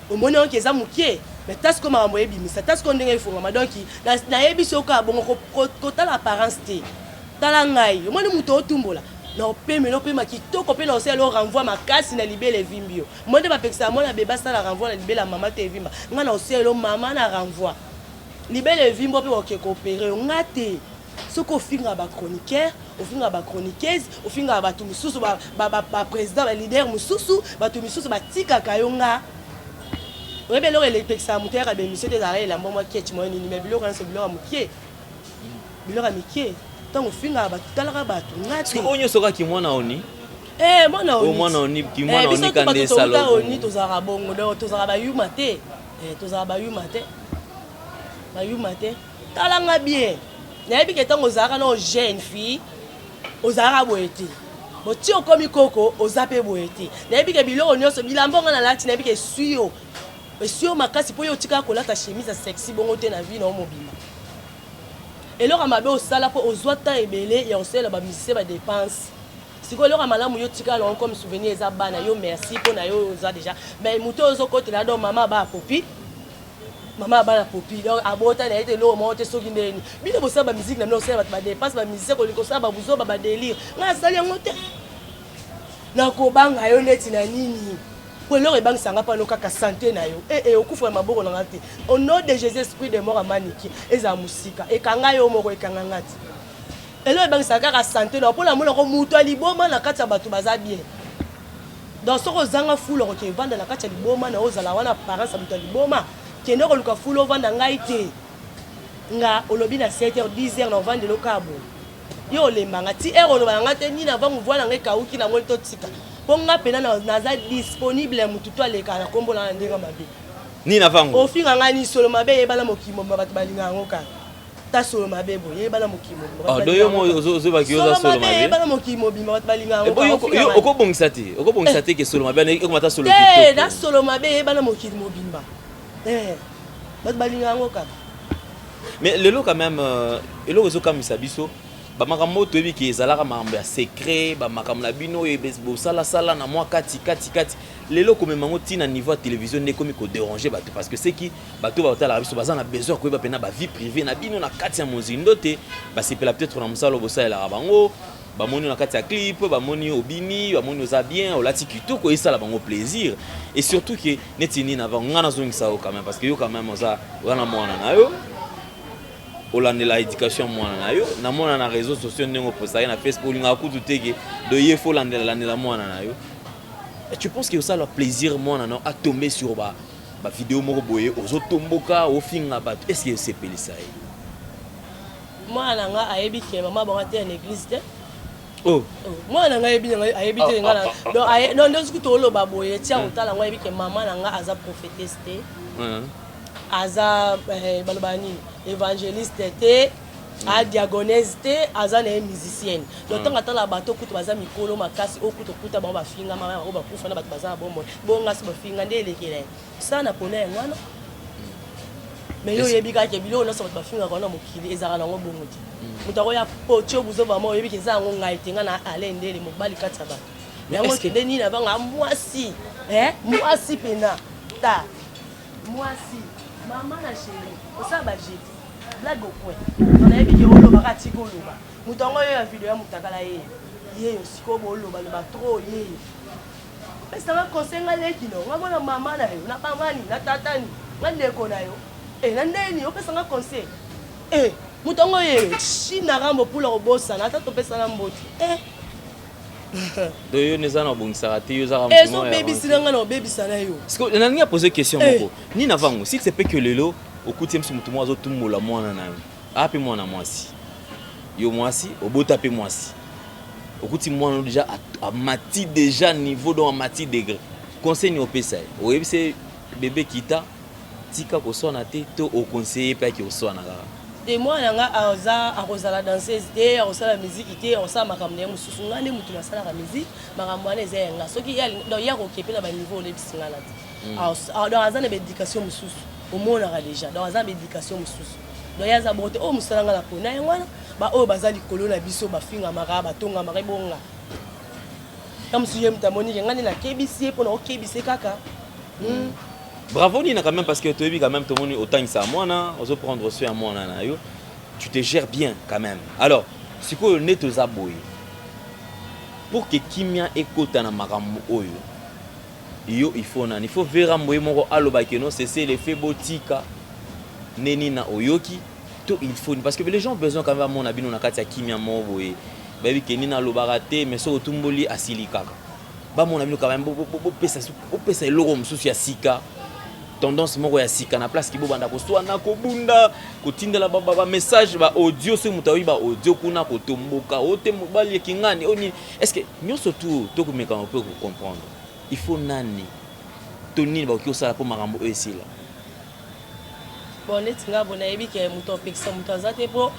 o mona ke za mukie mais tas comme mambo ebimisa tas ko ndenge ifungama donc na yebiso ka bongo ko tala apparence te tala ngai yo moni muto otumbola na opeme no pema kitoko pe na oselo renvoi makasi na libele vimbio monde ba pekisa mona beba sala renvoi na libele mama te vimba nga na oselo mama na renvoi libele vimbo pe oke coopérer ngate soko finga ba chroniqueur ofinga ba chroniqueuse ofinga ba tu mususu ba président ba leader mususu ba tu mususu ba tika kayonga. Oui, mais là, il est ça, mon père a bien mis des arrêts, la maman qui est moi, ni mais bilo quand c'est bilo à moukier, bilo à moukier. Tant au fin à battre, tout à l'heure battre. Parce que on y sera qui moi na oni. Moi na oni. Moi na oni, qui moi na oni quand des salons. Oni tous arabons, tous arabayou maté, tous arabayou maté, bayou maté. Talanga bien. N'ayez pas que tant aux arabes nos jeunes filles, aux arabes étaient. Bon, tu as comme coco aux apés boétés. N'ayez pas que bilo on y a ce bilambo on a la n'ayez pas que suyo. Et si on m'a cassé pour y tika kola ta chemise sexy bon ote na vie na mobile. Et là on m'a au sala pour aux oita et belé et on sait la ba musicien ba dépense. Si ko là malamu yo tika là comme souvenir eza bana yo merci pour na yo za déjà. Mais muto ozo côté là donc maman ba popi. Maman ba na popi. Donc abota na été lo mo te soki ndeni. Bino bo sa ba musique na no sala ba dépense ba musicien ko liko sa ba buzo ba délire. Nga sali ngote. Na ko banga yo neti na nini. Pour leur banque ça n'a pas nos cas santé na yo et au coup faut maboko na ngati au nom de Jésus esprit de mort amaniki eza musika e kanga yo moko e kanga ngati et leur banque ça ka santé na pour la mona ko muto liboma na kati ya bato baza bien dans ce rozanga fulo ko vanda na kati ya liboma na ozala wana parents ya muto liboma kende ko luka fulo vanda ngai te nga olobi na 7h 10h na vanda lo kabo yo lembanga ti ero lo banga te ni na vangu voila ngai kauki na ngoli to tika. Ponga pena naza disponible mututu aleka na kombo na ndenge mabe ni na vango ofinga ngani solo mabe ebala mokimo bato balinga ngoka ta solo mabe boye bana mokimo ah do yo mo zo ba ki oza solo mabe bana mokimo bima balinga ngo okobongisa te ke solo mabe e komata solo TikTok na solo mabe bana mokimo bimba balinga ngo kaka mais lelo quand même elo zo kamisa biso ba makambo to ebi ki ezalaka makambo ya secret ba makambo na bino bo sala na moi kati lelo comme mango tina niveau à télévision ne comme ko déranger bato parce que c'est qui bato ba otala biso baza na besoin ko ba pena ba vie privée na bino na kati ya mozindo te ba sepela peut-être na musalo bo sala bango ba moni na kati ya clip ba moni obini ba moni oza bien olati kitoko et ça la bango plaisir et surtout que netini na vanga na zongisa quand même parce que yo quand même oza wana mwana na yo olandela éducation mwana na yo na mona na réseaux sociaux ndenge posta na Facebook linga kutu teke de yefo landela mwana na yo et tu penses que ça leur plaisir mwana na a tomber sur ba vidéo moko boye ozo tomboka ofinga bat est-ce que c'est pelisa mwana nga ayebi ke mama ba te en église te oh mwana nga ayebi te ngana donc non ndo skuto lo ba boye tia otala nga ayebi ke mama na nga aza prophétesse te aza balobani évangéliste te a diagonese te aza na musicienne donc tant atala bato kutu baza mikolo makasi okuto kuta ba bafinga mama ba kufa na bato baza bombo bonga si bafinga nde lekele sana pona ngwana mais yo yebi ka ke bilo na so bato bafinga kona mokili ezaka na ngo bongo ti mutako ya pocho buzo ba mo yebi ke za ngo ngai tenga na alendele mobali kataba mais ngo ke ndeni na banga mwasi pena ta mwasi maman na chérie osa ba jeti blague au point on a vu que on va ratiko loba mutongo yo ya video ya mutakala ye siko bo loba trop ye mais ça va conseiller leki no ngabona mama na yo na pamani na tatani ngandeko na yo na ndeni opesa nga conseil mutongo ye china rambo pula obosa na tato pesa na mboti de yo neza na bongisa te yo za rambo so baby sinanga na baby sana yo parce que na ninga poser question moko ni na vango si c'est pas que lelo okuti msu mutu mwazo tumula mwana na yo ape mwana mwasi yo mwasi obota pe mwasi okuti mwana déjà à mati déjà niveau dans mati degré conseil ni opesa oyebi c'est bébé kita tika ko sona te to au conseiller pas ki o sona la de mwana nga aza akozala danseuse te akozala musique te akozala makambo ya mususu ngane mutu nasala ka musique makambo wana eza yanga soki ya kokepe na ba niveau olebisinga na te donc aza na éducation mususu omonaka déjà donc aza éducation mususu donc yaza bote o musalanga na pona yangwana ba o bazali kolo na biso bafinga maka batonga maka bonga comme si j'aime ta monique ngane na kebisi pona o kebisi kaka bravo Nina quand même parce que tu es quand même tout le monde autant ça moi on prendre soin à moi tu te gères bien quand même alors c'est quoi le net aux aboyés pour que kimia écoute na makambo oyo yo il faut vera moye moko aloba que non c'est l'effet botika neni na oyoki tout il faut parce que les gens ont besoin quand même mon abino na kati ya kimia mo boye baby que nina lobara te mais so tumboli asilikaka ba mon abino quand même pesa eloko mususu ya sika tendance moko ya sika na place ki bo banda ko swana ko bunda ko tindela ba message ba audio se mutawi ba audio kuna ko tomboka ote mobali kingani oni est-ce que nyoso tout to komeka on peut comprendre il faut nani toni ba ko sala po makambo esila bon netinga bona yebi ke muto pekisa muto azate po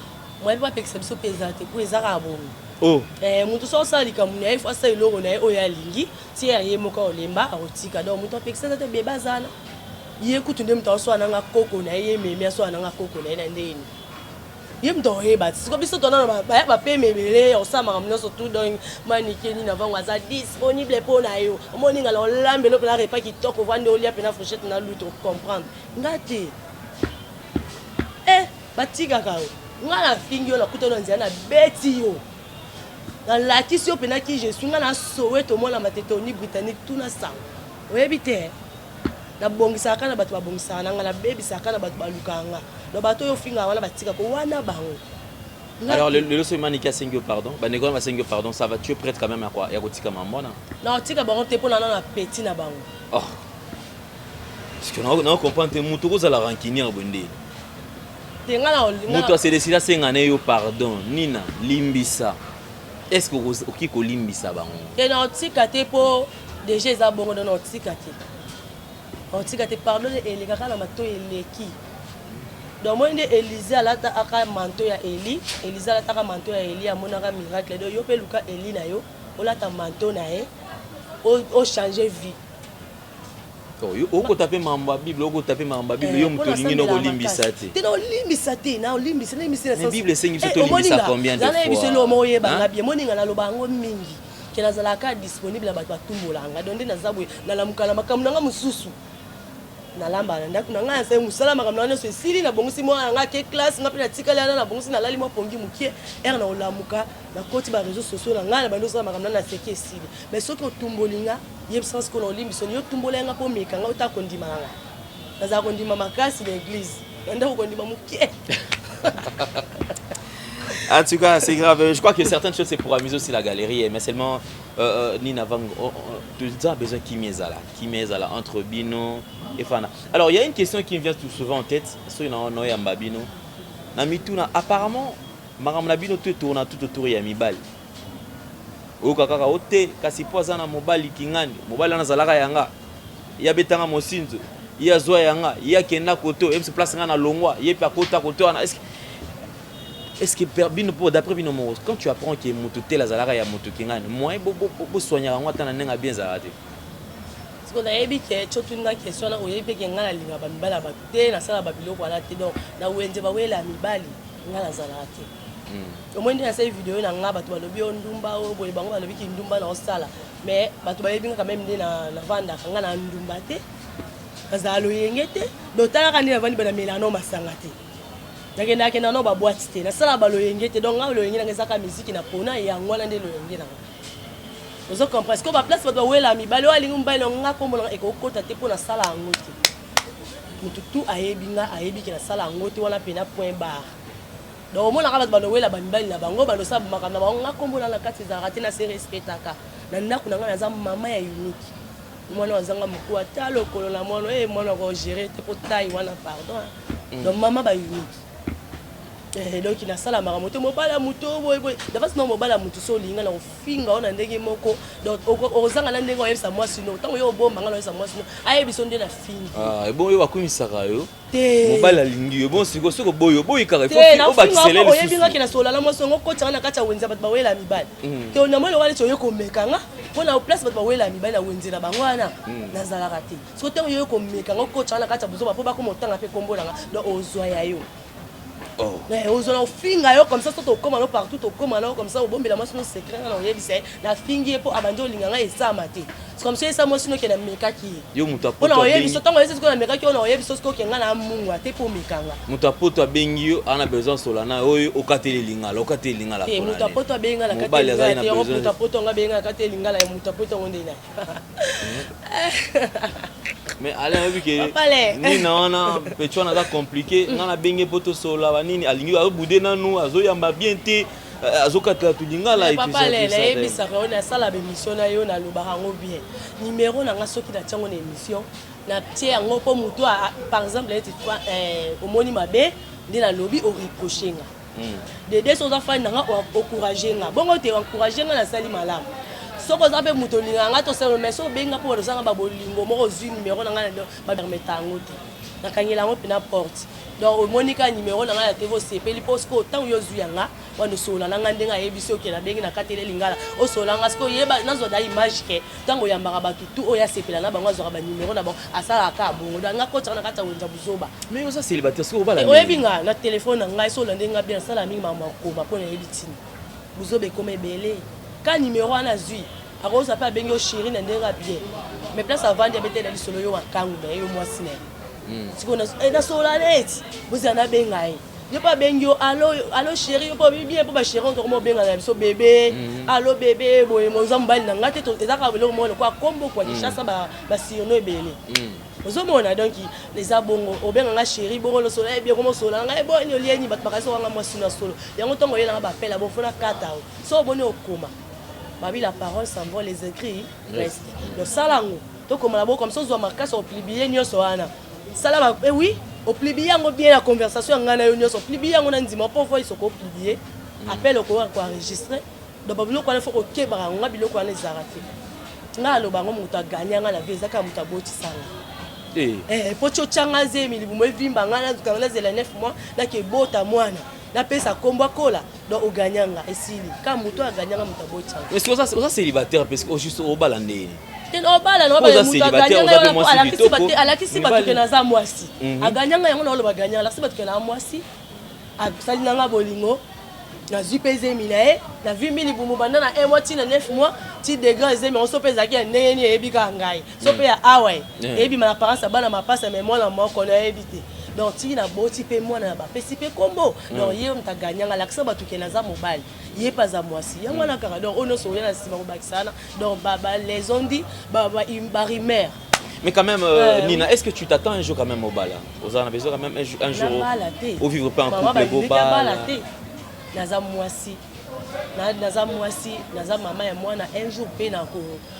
moi pas pekisa biso pesate po ezaka bomi oh mutu so salika munya il faut ça iloko na oya lingi ti ye moko olemba otika donc muto pekisa te beba zana ye kutunde mtu aswana nga koko na ye meme aswana nga koko na ye ndeni ye mtu heba siko biso tona ba pe mebele osama kamno so tout donc manikeni na vango aza disponible pour na yo omoni ngala olambelo pena repas ki toko vande olia pena fourchette na luto comprendre ngate batika kao ngala fingi yo la kutono nziana beti yo na latisi yo pena ki je suis ngana Soweto mola matetoni britannique tout na sang oyebite na bongisa kana bato babongisa na ngala bebisa kana bato balukanga no bato yo finga wana batika ko wana bango alors le semaine qui a 5 pardon ba négo ma 5 pardon ça va tu es prête quand même à quoi ya kotika mamona na tika bango te pona na petit na bango oh parce que on comprend te mutu ko za la rancunière bonde mutu a se décider sengane yo pardon nina limbisa est-ce que oki ko limbisa bango te na tika te po déjà za bongo na tika te on tika te pardon et les gars na mato eleki donc moi Élisée alata aka manto ya Eli Élisée alata aka manto ya Eli amonaka miracle donc yo pe luka Eli na yo olata manto na ye o changer vie oko taper mamba Bible oko taper mamba Bible yo muto lingi no kolimbisa te te no limbisa te na limbisa mais Bible sengi so to limbisa combien de fois na lo moye banga bien moninga na lo bango mingi kena zalaka disponible na bato batumbolanga donc na zabwe na lamukala makambo nga mususu na lamba na ndaku na nga sai musala makambo na so sili na bongosi mo nga ke classe nga pe na tikala na bongosi na lali mo pongi mukie na olamuka na koti ba réseaux sociaux na nga na bando sala makambo na seke sili mais soki otumbolinga yeb sens ko no limbiso yo tumbolenga po meka nga uta kondima nga na za kondima makasi l'église nda ko kondima mukie. En tout cas, c'est grave. Je crois que certaines choses, c'est pour amuser aussi la galerie. Mais seulement, Nina Vang, tu as besoin qui m'est là, entre Bino et Fana. Alors, il y a une question qui me vient tout souvent en tête. C'est Bino. Apparemment, Maram Labino te tourne tout autour de Yamibal. Ou Kakaka Ote, Kasipoazana Mobali Kingani, Mobali Nazalaka Yanga, Yabetanga Mosinzo, Yazoa Yanga, Yakena Koto, M se place na Longwa, Yepa Kota Koto. Est-ce que d'après Bino Moros, quand tu apprends que Mototé la Zalara et Moto Kingan, moi, je soigner en moi, tu as bien zaraté. Parce qu'on a dit que tu as une question, on a dit que tu as une bala baté, na sala babilo kwa la donc na wenze ba wela mibali ngala zaraté. Au moins dans cette vidéo na nga batu balobi ondumba o boye bango balobi ki ndumba na osala mais batu ba yebinga quand même na vanda nga na ndumba te. Bazalo yengete, donc tala kandi na vandi bana melano masanga te. Nakenda kenda no ba boîte te na sala ba loyengete donc nga loyengena ngezaka musique na pona ya ngwana nde loyengena ozo comprendre ko ba place ba do wela mi balo alingi mbalo nga kombo na ekokota te pona sala ngote mutu tu ayebi ki na sala ngote wala pena point bar donc mona ka ba do wela ba mbali na bango ba lo sa makana ba nga kombo na kati za rate na se respectaka na ndaku na nga za mama ya unique mwana wazanga mkuu atalo kolo na mwana mwana ko gérer te potai wana pardon donc mama ba unique. Donc il a ça la maramoto mobala muto boy d'abord non mobala muto so linga na ofinga ona ndenge moko donc ozanga na ndenge oyebisa moi sino tango yo bomba ngalo oyebisa moi sino ayebiso nde na fingi ah bon yo bakumisaka yo te mobala lingi yo bon siko soko boyo kaka faut obakiselela le oyebinga kina sola na moi songo kotanga na kata wenza bat bawela mibali te ona mo lo wale choyo komekanga pona place bat bawela mibali na wenza na bangwana na zalaka te so tango yo komekanga kotanga na kata buzo ba po ba ko motanga pe kombo nanga donc ozwa ya yo. Oh. Mais aux finga comme ça tout comme là partout comme là comme ça au bon la maison secret na oyebisa na fingi po abando linganga esa mate c'est comme ça moi sino ke na meka ki yo muta poto on oyebisa tango esa ko na meka ki on oyebisa ko kenga na mungu te po mekanga muta poto abengi yo ana besoin solana oyo okateli lingala la pona muta poto abenga na kateli te muta poto nga benga kateli lingala muta poto ngonde na mais allez on vu que ni na pecho na compliqué na bengi poto sola nini alingi abude nanu azoyamba bien te azokatela tulingala et puis papa le ebisa ko na sala be mission na yo na lobaka ngo bien numéro na nga soki na tiango na émission na tie yango po mutu par exemple et toi omoni mabe ndi na lobby o reprocher nga de deux choses afin na nga encourager nga bongo te encourager nga na sali malamu soko za pe mutu linganga to selo mais so benga po rozanga ba bolingo moko zwi numéro na nga ba permettre ngo te na kangela ngo pina porte donc monika numéro na nga ya TV sepeli posko tant yo zuyanga wando sola na nga ndenga yebisi okela bengi na katele lingala o sola nga sko yeba nazo da image ke tango ya mbaka batu tu oya sepela na bango zo ba numéro na bon asala ka bongo nga ko tsana kata wenza buzoba mais yo ça célibataire sko bala oyebinga na téléphone na nga so la ndenga bien sala mingi mama koma pona yebitini buzobe koma belé ka numéro ana zui akoza pa bengi o chéri na ndenga bien mais place avant de betela lisolo yo wakangu be yo mwasine sikona na sola net vous en avez benga yo pa bengi yo allo chéri yo pa bien po ba chéri on comment benga na biso bébé allo bébé boye mozamba na ngate to ezaka belo mo kwa kombo kwa chassa ba siono ebele ozomona donc les abongo obenga nga chéri bongo lo sola bien comment sola nga bo ni olieni bat bakaso nga mwasi na solo yango tongo yela ba pela bo fona kata so boni okoma babi la parole s'envole les écrits reste le salango to comme la bo comme ça zo marka so plibier nyoso wana sala oui au plibier yango bien la conversation ngana yo nyoso plibier yango na ndima po voice ko plibier appel ko enregistrer donc babilo ko faut ko kebara nga biloko wana ezarate nga lo bango muta ganyanga na visa ka muta boti sala po tshanga zemi libumo evimba ngana tukanga zela 9 mois na ke bota mwana na pesa kombo kola donc o gagnanga esili ka muto a gagnanga mutabotsa. Est-ce que ça célibataire parce que juste au balandé. Ten obala no ba muto a gagnanga ala kisi batuke na za mwasi. A gagnanga yango na lo ba gagnanga la sibatuke na mwasi. A salinanga bolingo. Na zupeze minae na 20 libumu banda na 1 mois ti na 9 mois ti degré zemi on sopeza ki ndenge ni ebika ngai sope ya awe ebi ma parents bana mapasa mais moi na moko na ebité donc ti na boti pe mwana na ba pesi pe kombo donc ye mta gagnanga lakisa batuke na za mobile ye pas za mwasi yango na kaka donc ono so na sima bakisana donc baba les on dit baba imbarimer. Mais quand même, Nina, est-ce que tu t'attends un jour quand même au bal? Vous en avez besoin quand même un jour au vivre pas en couple beau bal. Naza mwasi naza mama ya mwana un jour pe na ko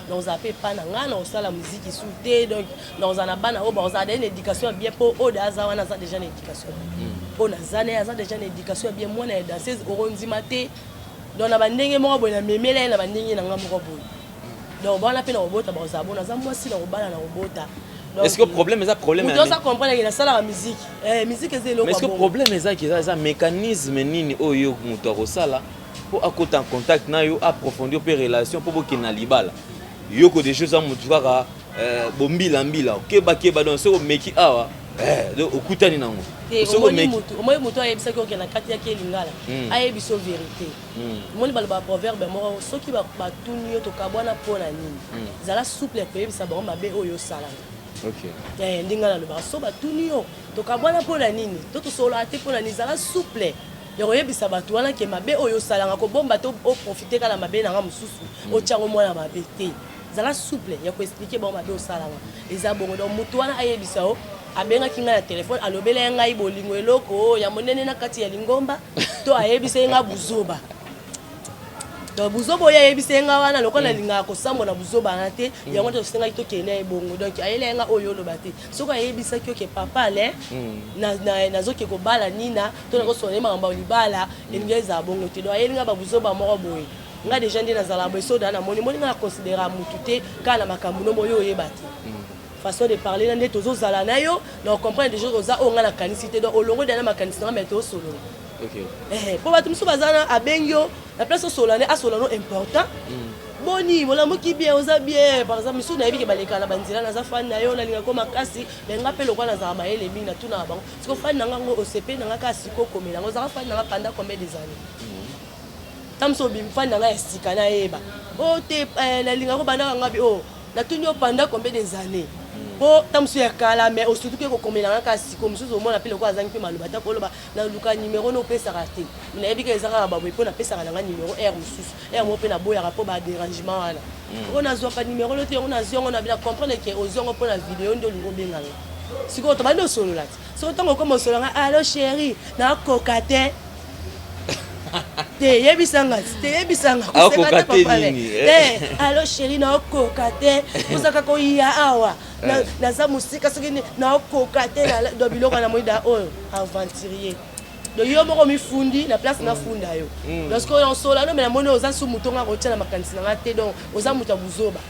dans appel pa na ngana osala musique soute donc dans ana bana o ba osala une éducation bien pour o daza wana za déjà une éducation o na zane aza déjà une éducation bien mwana ya danseuse oronzi maté donc na bandenge moko boy na memela na bandenge na ngam moko boy donc bana pe na obota ba osala bona za mwasi na obala na obota. Est-ce que le problème est un problème? On doit comprendre qu'il y a ça la musique. Musique c'est le. Mais est-ce que le problème est un mécanisme nini oyo mutoro sala pour accoter en contact na yo approfondir pe relation pour que na libala. Yo ko des choses en mutwaka bombila mbila. Keba donc c'est au meki awa donc okutani nango. So meki. Moi muto ayebisa ko na kati ya kelingala. Ayebiso vérité. Moni balba proverbe mo soki ba tuni yo to kabwana pona nini. Zala souple ko yebisa ba mabe oyo sala. Ok. Ndinga na loba so batuni yo tokabwana pona nini to solo ate pona nizala souple yo yebisa batu wana ke mabe oyo salanga ko bomba to o profiter kala mabe na nga mususu o tyango mwana mabe te zala souple ya ko expliquer bon mabe o salanga eza bongo donc mutu wana ayebisa o abenga kinga na telefone alobela ngai bolingo eloko ya monene na kati ya lingomba to ayebisa nga buzoba. Donc buzoba ya yebisa nga wana lokola linga ko sambo na buzoba na te yango to senga to kene ebongo donc ayele nga oyo lobate soko yebisa ki ke papa le na zoke ko bala nina to na ko sone mamba libala engeza bongo te do ayele nga ba buzoba moko boye nga déjà ndi na zala bo so na moni nga considérer mutu te kana makambu no moyo yebate façon de parler na tozo zala na yo donc comprendre des choses oza o nga na kanisité donc olongo dana makanisité na meto solo. Ok. Pour battre musu bazana abengyo la place solane a solano important. Boni wala moki bien oza bien par exemple musu na yebi ke baleka na banzila na za fan na yo na linga ko makasi benga pe lokwa na za maele mingi na tuna bango. Siko fan na ngo OCP na nga siko komela ngo za fan na pendant combien des années. Tamso bim fan na nga estika na yeba. O te na linga ko bana nga bi o na tunyo pendant combien des années. Po tamsu ya kala mais surtout que ko komela nga siko musu zo mona pe lokwa azangi pe maluba ta ko loba na luka numéro no pesa raté. Na yebi ke ezaka ba bo na pesa na nga numéro R mususu. R mo pe na boya rapport ba dérangement wana. On a zo pa numéro lo te on a zo on a bien comprendre que ozongo po na vidéo ndo lingo benga. Siko to ba ndo solo lati. So tango ko mo solo nga allo chérie na kokate. Te yebisanga ko sekata papa le. Allo chérie na kokate. Kozaka ko ya awa. Na za musika soki na kokate na do biloko na moida oyo aventurier. Do yo moko mifundi na place na funda yo. Parce que on sola no mais na moni oza su mutonga ko tshana makanisi na te donc oza muta buzoba.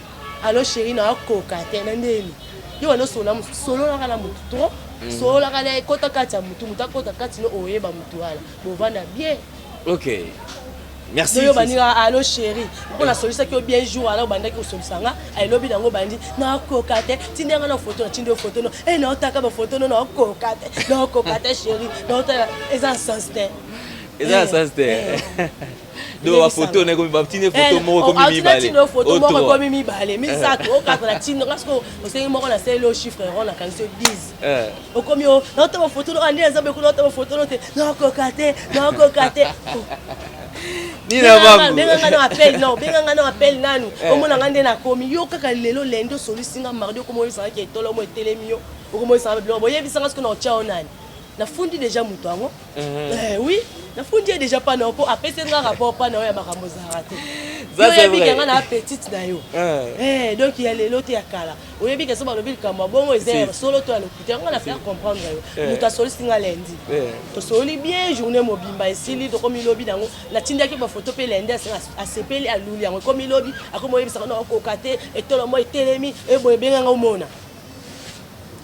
Allo chérie na kokate na ndeni. Yo wana solo na kana mutu trop. Sola kana kota kati mutu mutakota kati no oyeba mutu wala. Bovanda bien. Ok. Merci. Yo banira allo chérie. On a sollicité que bien jour alors banda ki solisanga ay lobi dango bandi na kokate tindenga na photo na tinde photo no e na otaka ba photo no na kokate chérie na otaka eza sensté. Eza sensté. Do ba photo na ko ba tinde photo moko ko mi bale. Tinde photo moko ko mi bale. Mi sato o ka na tinde ngasko o sengi moko na selo chiffre on na kanso 10. O komi o na otaka photo no andi eza be ko na otaka photo no te na kokate. Nina bangu. Benga ngano appel nanu. Omona ngande na komi yo kaka lelo lendo solusinga mardi ko mo yisa ke tolo mo telemi yo. Ko mo yisa be bo yebi sanga sko na chao nani. Na fundi déjà mutu ango. Oui, na fundi déjà pas na po apese nga rapport pas na ya makambo za raté. Ça c'est vrai. Yo na petite na yo. Donc il y a lelo te akala. O yebi ke so ba lobi kamba bongo ezere solo to à l'hôpital on a faire comprendre yo. Mutu solusinga lundi. To soli bien journée mobimba esili to komi lobi dango na tinda ke ba photo pe lundi a sepeli a luli yango komi lobi akomo yebi sanga na kokate et tolo mo telemi e bo benga nga umona.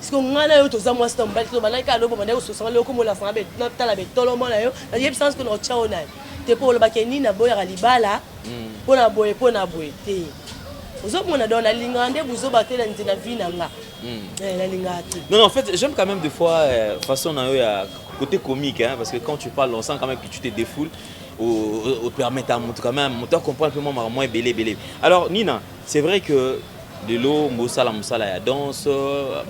parce que ngana yo toza moi c'est mbali to banaka lobo banda ko sosanga loko mola sanga be na tala be tolo mona yo na yeb sens que no chao na te po lo bakeni na boya ga libala pona boye te ozo mona dans la lingande buzo batela ntina vina nga la lingate. Non, en fait, j'aime quand même des fois façon na yo ya côté comique hein, parce que quand tu parles on sent quand même que tu te défoules au permettre à mon quand même monter comprendre un peu moins belé. Alors Nina, c'est vrai que de l'eau mosala ya danse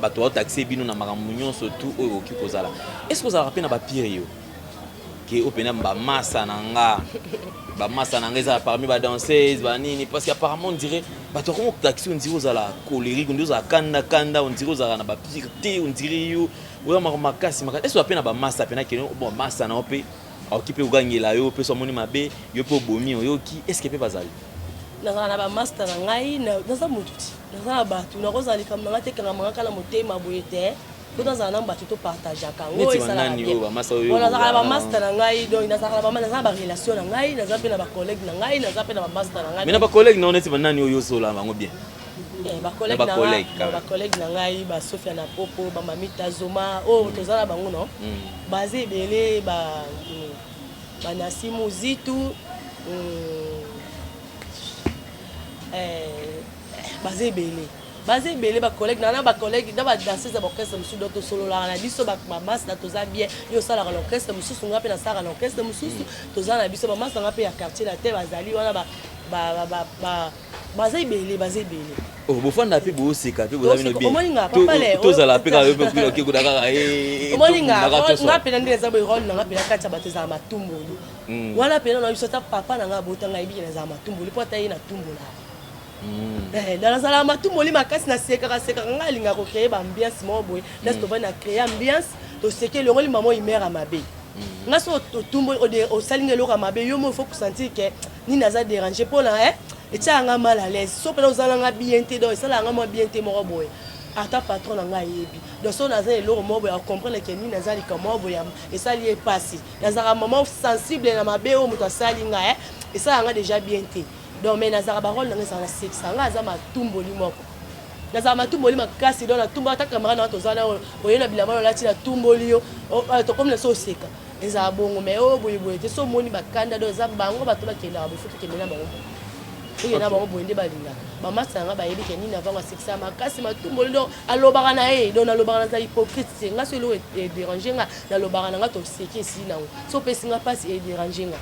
bato taxi bino na maramunyon surtout au okikozala. Est-ce que vous avez rappelé na ba pire yo que opena ba massa nanga za parmi ba danseuses ba nini parce qu'apparemment on dirait bato comme taxi on dirait ozala colérique on dirait kanda on dirait ozala na ba pire on dirait yo oza makasi est-ce que opena ba massa pena que bon massa na opé okipe ugangela yo pe so moni mabe yo pe bomi yo ki est-ce que pe bazali na ba master ngai na za mututi na ba tu na kozali kam na tekanga mangaka na motema boyete ko dans un amba to partager kango et ça la bien on a ba master ngai donc na za ba relation ngai na za pe na ba collègue ngai na za pe na ba master ngai mais na ba collègue na oneti banani oyo sola bango bien ba collègue na ngai ba Sofia na popo ba mamita zoma tozala bango non basé belé ba Nasimu Zitu basé belé ba collègue ba collègue da ba danseuse ba orchestre musu doto solo la na biso ba masse na toza bien yo sala l'orchestre musu nga pe na sala l'orchestre musu toza na biso ba masse nga pe ya quartier la terre bazali wana ba basé belé oh bofanda pe bo seka pe bozami no bien tozala pe ka yo pe ku kudaka nga pe ndenge za bo rôle nga pe na kati ba teza matumbulu wana pe na biso ta papa na nga botanga ibi na za matumbulu po ta ye na tumbula dans la salle matumbulu makasi na seka nga linga ko créer ba ambiance mo boy laisse to na créer ambiance to seke le rôle maman imère mabe nga so tumbo o salinga lo mabe yo mo faut sentir que ni naza déranger pour la et ça nga mal à l'aise so pe ozala nga bien te do ça la nga mo bien te mo boy ata patron nga yebi donc so naza lo mo boy a comprendre que ni naza li comme boy et ça li est passé naza maman sensible na mabe o muto salinga et ça nga déjà bien te donc mais naza ba rôle nga ça na sexe nga za matumboli moko naza matumboli makasi do na tumba ta camera na tozala oyena bilamba la ti na tumboli yo to comme le so seka eza bongo mais boy te so moni bakanda do za bango bato bakela bo futu kemela bango et na bango boyende balinga mama sanga ba yebi ke ni na vanga sexa makasi matumboli do alobaka na do na lobaka na hypocrite nga so lo déranger nga na lobaka na nga to seki si na so pesinga passe et déranger nga.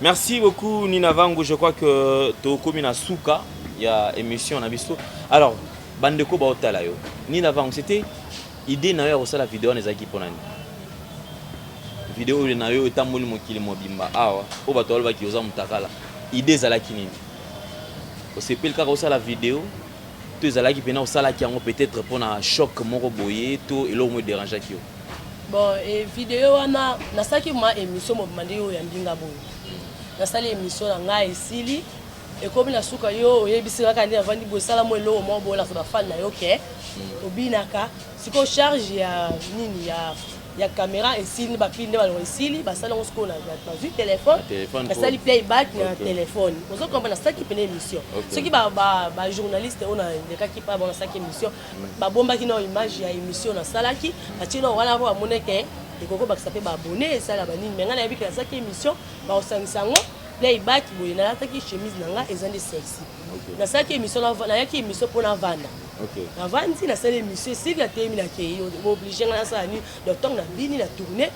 Merci beaucoup Nina Vangu, je crois que to komi na suka ya émission na biso. Alors bandeko ba otala yo Nina Vangu c'était idée na yo osala vidéo na zaki ponani vidéo na yo etamoli mokili mobimba awa o bato ba ki oza mutakala idée zalaki nini osepeli kaka osala vidéo to ezalaki pena osalaki yango peut-être pona choc moko boye to elo mo déranger ki yo bon et vidéo wana nasaki ma émission mobimande yo ya mbinga boye nasali émission na nga esili et comme na suka yo oyebisika kandi avandi bo sala mo elo mo bola so ba fan na yo ke obinaka siko charge ya nini ya caméra esili ba pinde ba esili ba sala ngo na téléphone ba sali playback na téléphone ozo comprendre ça qui pene émission ceux qui ba journaliste on a des cas qui pas bon ça qui émission ba bomba ki na image ya émission na sala ki ati no wana ba moneke et koko ba sape ba abonné ça la ba nini mais ngana yebi ka ça qui émission ba osangisango playback boye na ataki chemise nanga ezande sexy na ça qui émission na ya ki émission pour na vanda na vandi na sala émission si la temi na ke yo obligé na ça ni docteur na bini na tourner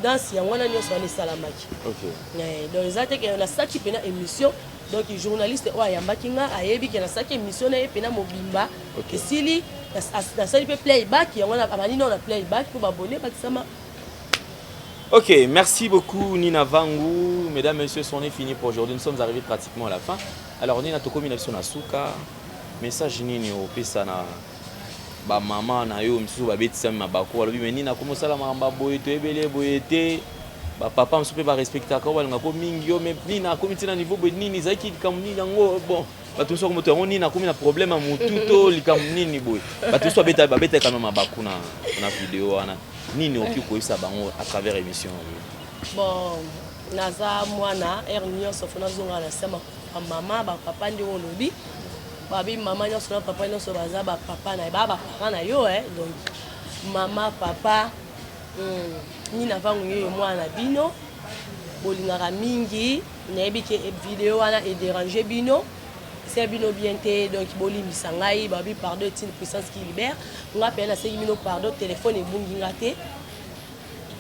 dans si ya wana nyoso na salamaki donc ezate ke na ça qui pena émission donc journaliste o ayambaki nga ayebi ke na ça qui émission na pena mobimba esili na sala pe playback ya wana abani na playback pour abonner bakisama. Ok, merci beaucoup Nina Vangu. Mesdames, messieurs, c'en est fini pour aujourd'hui. Nous sommes arrivés pratiquement à la fin. Alors Nina Tokomi na suka message nini opesa na ba mama na yo msusu ba betisa mabako alobi mais Nina komo sala mamba boye to ebele boyete ba papa msusu pe ba respecta ka wala ngako mingi yo mais Nina komi tina niveau boye nini zaki comme nini yango bon bato so komo to yango Nina komi na problème mutu to likam nini boye bato so beta quand même mabako na vidéo wana nini oki ko isa bango à travers émission bon naza mwana ernio sofona zonga na sema mama ba papa ndi olobi babi maman nyonso na papa nyonso baza ba papa na ba parents na yo donc maman papa ni na vangu yo mwana bino bolingaka mingi nayebi ke vidéo wana e déranger bino c'est bino bien te donc bolimbisa ngai babi pardon est une puissance qui libère nga pe na seki bino pardon téléphone e bungi ngate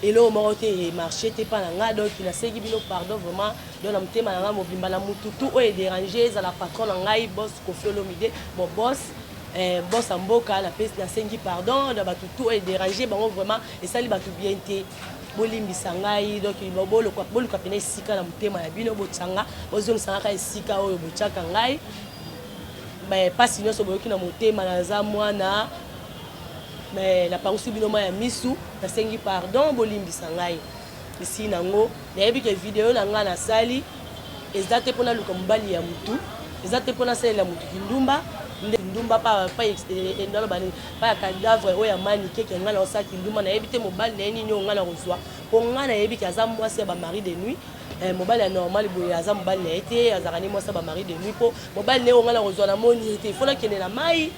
elo moko te marché te pa na nga donc na seki bino pardon vraiment donc na motema na nga mobimba na mututu oyo e déranger ezala patron na ngai boss Koffi Olomide mon boss boss amboka na pesi na sengi pardon na batutu oyo e déranger bango vraiment esali batu bien te bolimbisa ngai donc boluka pena esika na motema na bino botsanga bozongisanga ka esika oyo botiaka ngai pasi nyonso boyoki na motema naza mwana na pangusi bino ma ya misu nasengi pardon bolimbisa ngai esi nango nayebi ke video na ngai nasali eza te mpona luka mobali ya mutu eza te mpona salela mutu kindumba ndumba pa endalo bani pa ya cadavre oyo ya manike ke ngai na osaki ndumba nayebi te mobali na ye nini oyo ngai na kozwa mpo ngai nayebi ke aza mwasi ya bamari de nuit mobali ya normal boye aza mobali na ye te azalaka ni mwasi ya bamari de nuit mpo mobali na ye oyo ngai na kozwa na moni te ifo nakende na mai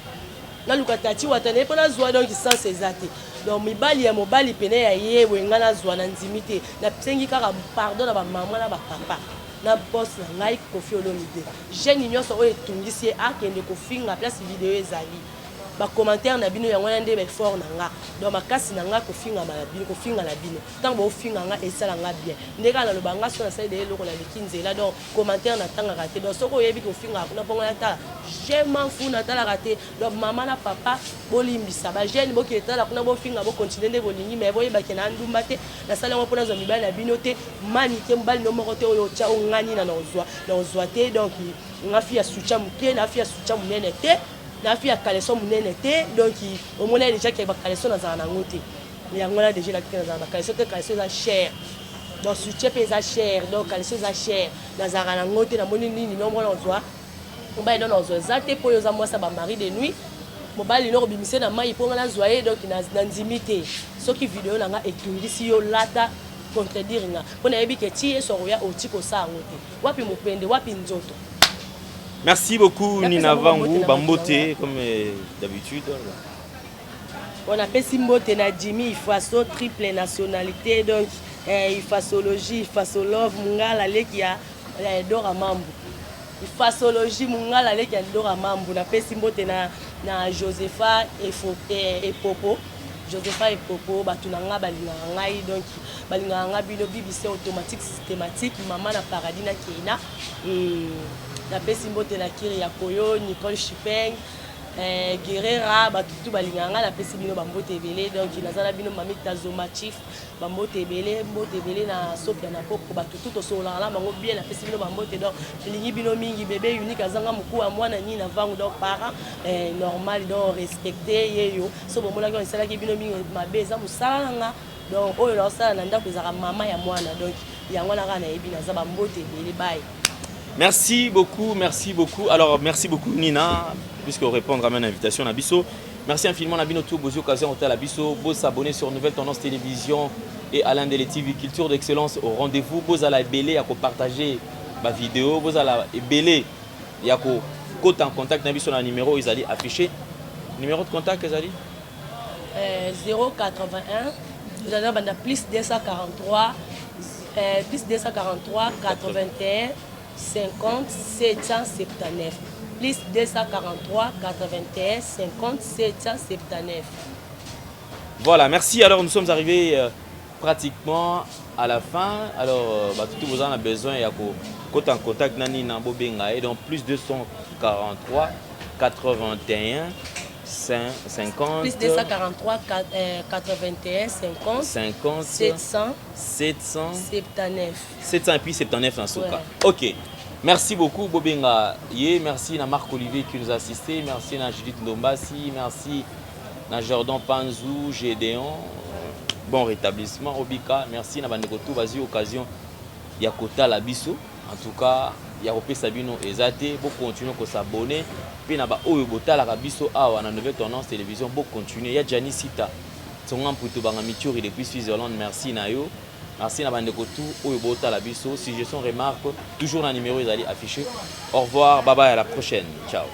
naluka tati wata na ye mpo nazwa donc sens eza te donc mibali ya mobali pene ya ye boye ngai nazwa na ndimi te nasengi kaka pardon na bamama na bapapa na boss na ngai Koffi Olomide jeune nyonso oyo etungisi ye akende kofinga place video ezali bacommentaire na bino yango wana nde baeffort na nga donc makasi na nga kofinga na bino ntango bofinga nga esala nga bien nde kaka naloba nga so nasali de eloko naleki nzela donc commentaire natangaka te donc soki oyebi kofinga kuna mpongo natala je m'en fous natalaka te donc mama na papa bolimbisa bajeune bokende tala kuna bofinga bokontinue nde bolingi mais boyebake na ndumba te nasali yango mpo nazwa mibali na bino te mani te mobali no moko te oyo otya ongani na ozwa te donc nga fi ya sucha moke na fi ya sucha monene te na fi ya kaleso monene te donc omona déjà ke bakaleso nazala nango te yango wana déjà lakike nazala bakaleso te kaleso eza cher donc soutien mpe eza cher donc kaleso eza cher nazalaka nango te namoni nini nomona ozwa mobali no nazwa eza te mpo oyo oza mwasi ya bamari de nuit mobali no kobimise na mai mpo nga nazwa ye donc na ndimi te soki video na nga etungisi yo lata contredire nga mpo nayebi ke ti ye soro ya oti kosala yango te wapi mopende wapi nzoto. Merci beaucoup Nina Vangu, Bambote comme d'habitude. On appelle Simbote na Jimmy, il faut triple nationalité donc il fasologie, il fasolove mungala leki ya Dora Mambu. Il fasologie mungala leki ya Dora Mambu na appelle Simbote na Josepha et Popo. Josepha et Popo batunanga balingaka ngai donc balingaka nga bino BBC automatique systématique maman na paradis na Keina na pesi mbote na kiri ya koyo Nicole Chipeng Guerrera batutu balingaka nga na pesi bino bambote ebele donc nazala bino mami Tazoma Chief bambote ebele mbote ebele na Sofia na Popo batutu tosolaka na bango bien na pesi bino bambote donc lingi bino mingi bébé unique azanga moko wa mwana nini na vangu donc parent normal donc respecter yeyo so bomonaki osalaki bino mingi mabe eza mosala nanga donc oyo naosala na ndako ezaka mama ya mwana donc yango naka nayebi naza bambote ebele bye. Merci beaucoup. Alors, merci beaucoup Nina, puisque répondre à mon invitation à Bisso. Merci infiniment à Binotou, Bozi Occasion Hotel à Bisso. Vous s'abonner sur Nouvelle Tendance Télévision et Alain Dele TV Culture d'Excellence au rendez-vous. Vous allez belé à partager ma vidéo. Vous allez belé et à côté en contact Nabisso dans le numéro, ils allaient afficher. Numéro de contact, ils allaient 081, vous allez plus 243, plus 243 81. 50 779 plus 243 81 50 779. Voilà, merci. Alors nous sommes arrivés pratiquement à la fin. Alors tout vous en a besoin, il y a côté en contact nani na bobenga et donc plus 243 81 50 plus 243 81 50 779 700 et puis 79 dans ce cas. Ok. Merci beaucoup Bobenga. Merci à Marc Olivier qui nous a assisté. Merci à Judith Ndombasi. Merci à Jordan Panzou, Gédéon. Bon rétablissement. Obika. Merci à Bandekotou. Vas-y, occasion. Il y a Kota Labisso. En tout cas, il y a Opé Sabino et Zate. Vous continuez à s'abonner. Puis, il y a Oyobota Labisso. Ah, on a une nouvelle tendance télévision. Vous continuez. Il y a Gianni Sita. Songan Poutou Bangamituri depuis Suisse-Irlande. Merci Nayo. Merci à Bandekotou. Oyobota Labisso. Si je son remarque, toujours dans le numéro, ils allaient afficher. Au revoir. Bye bye. À la prochaine. Ciao.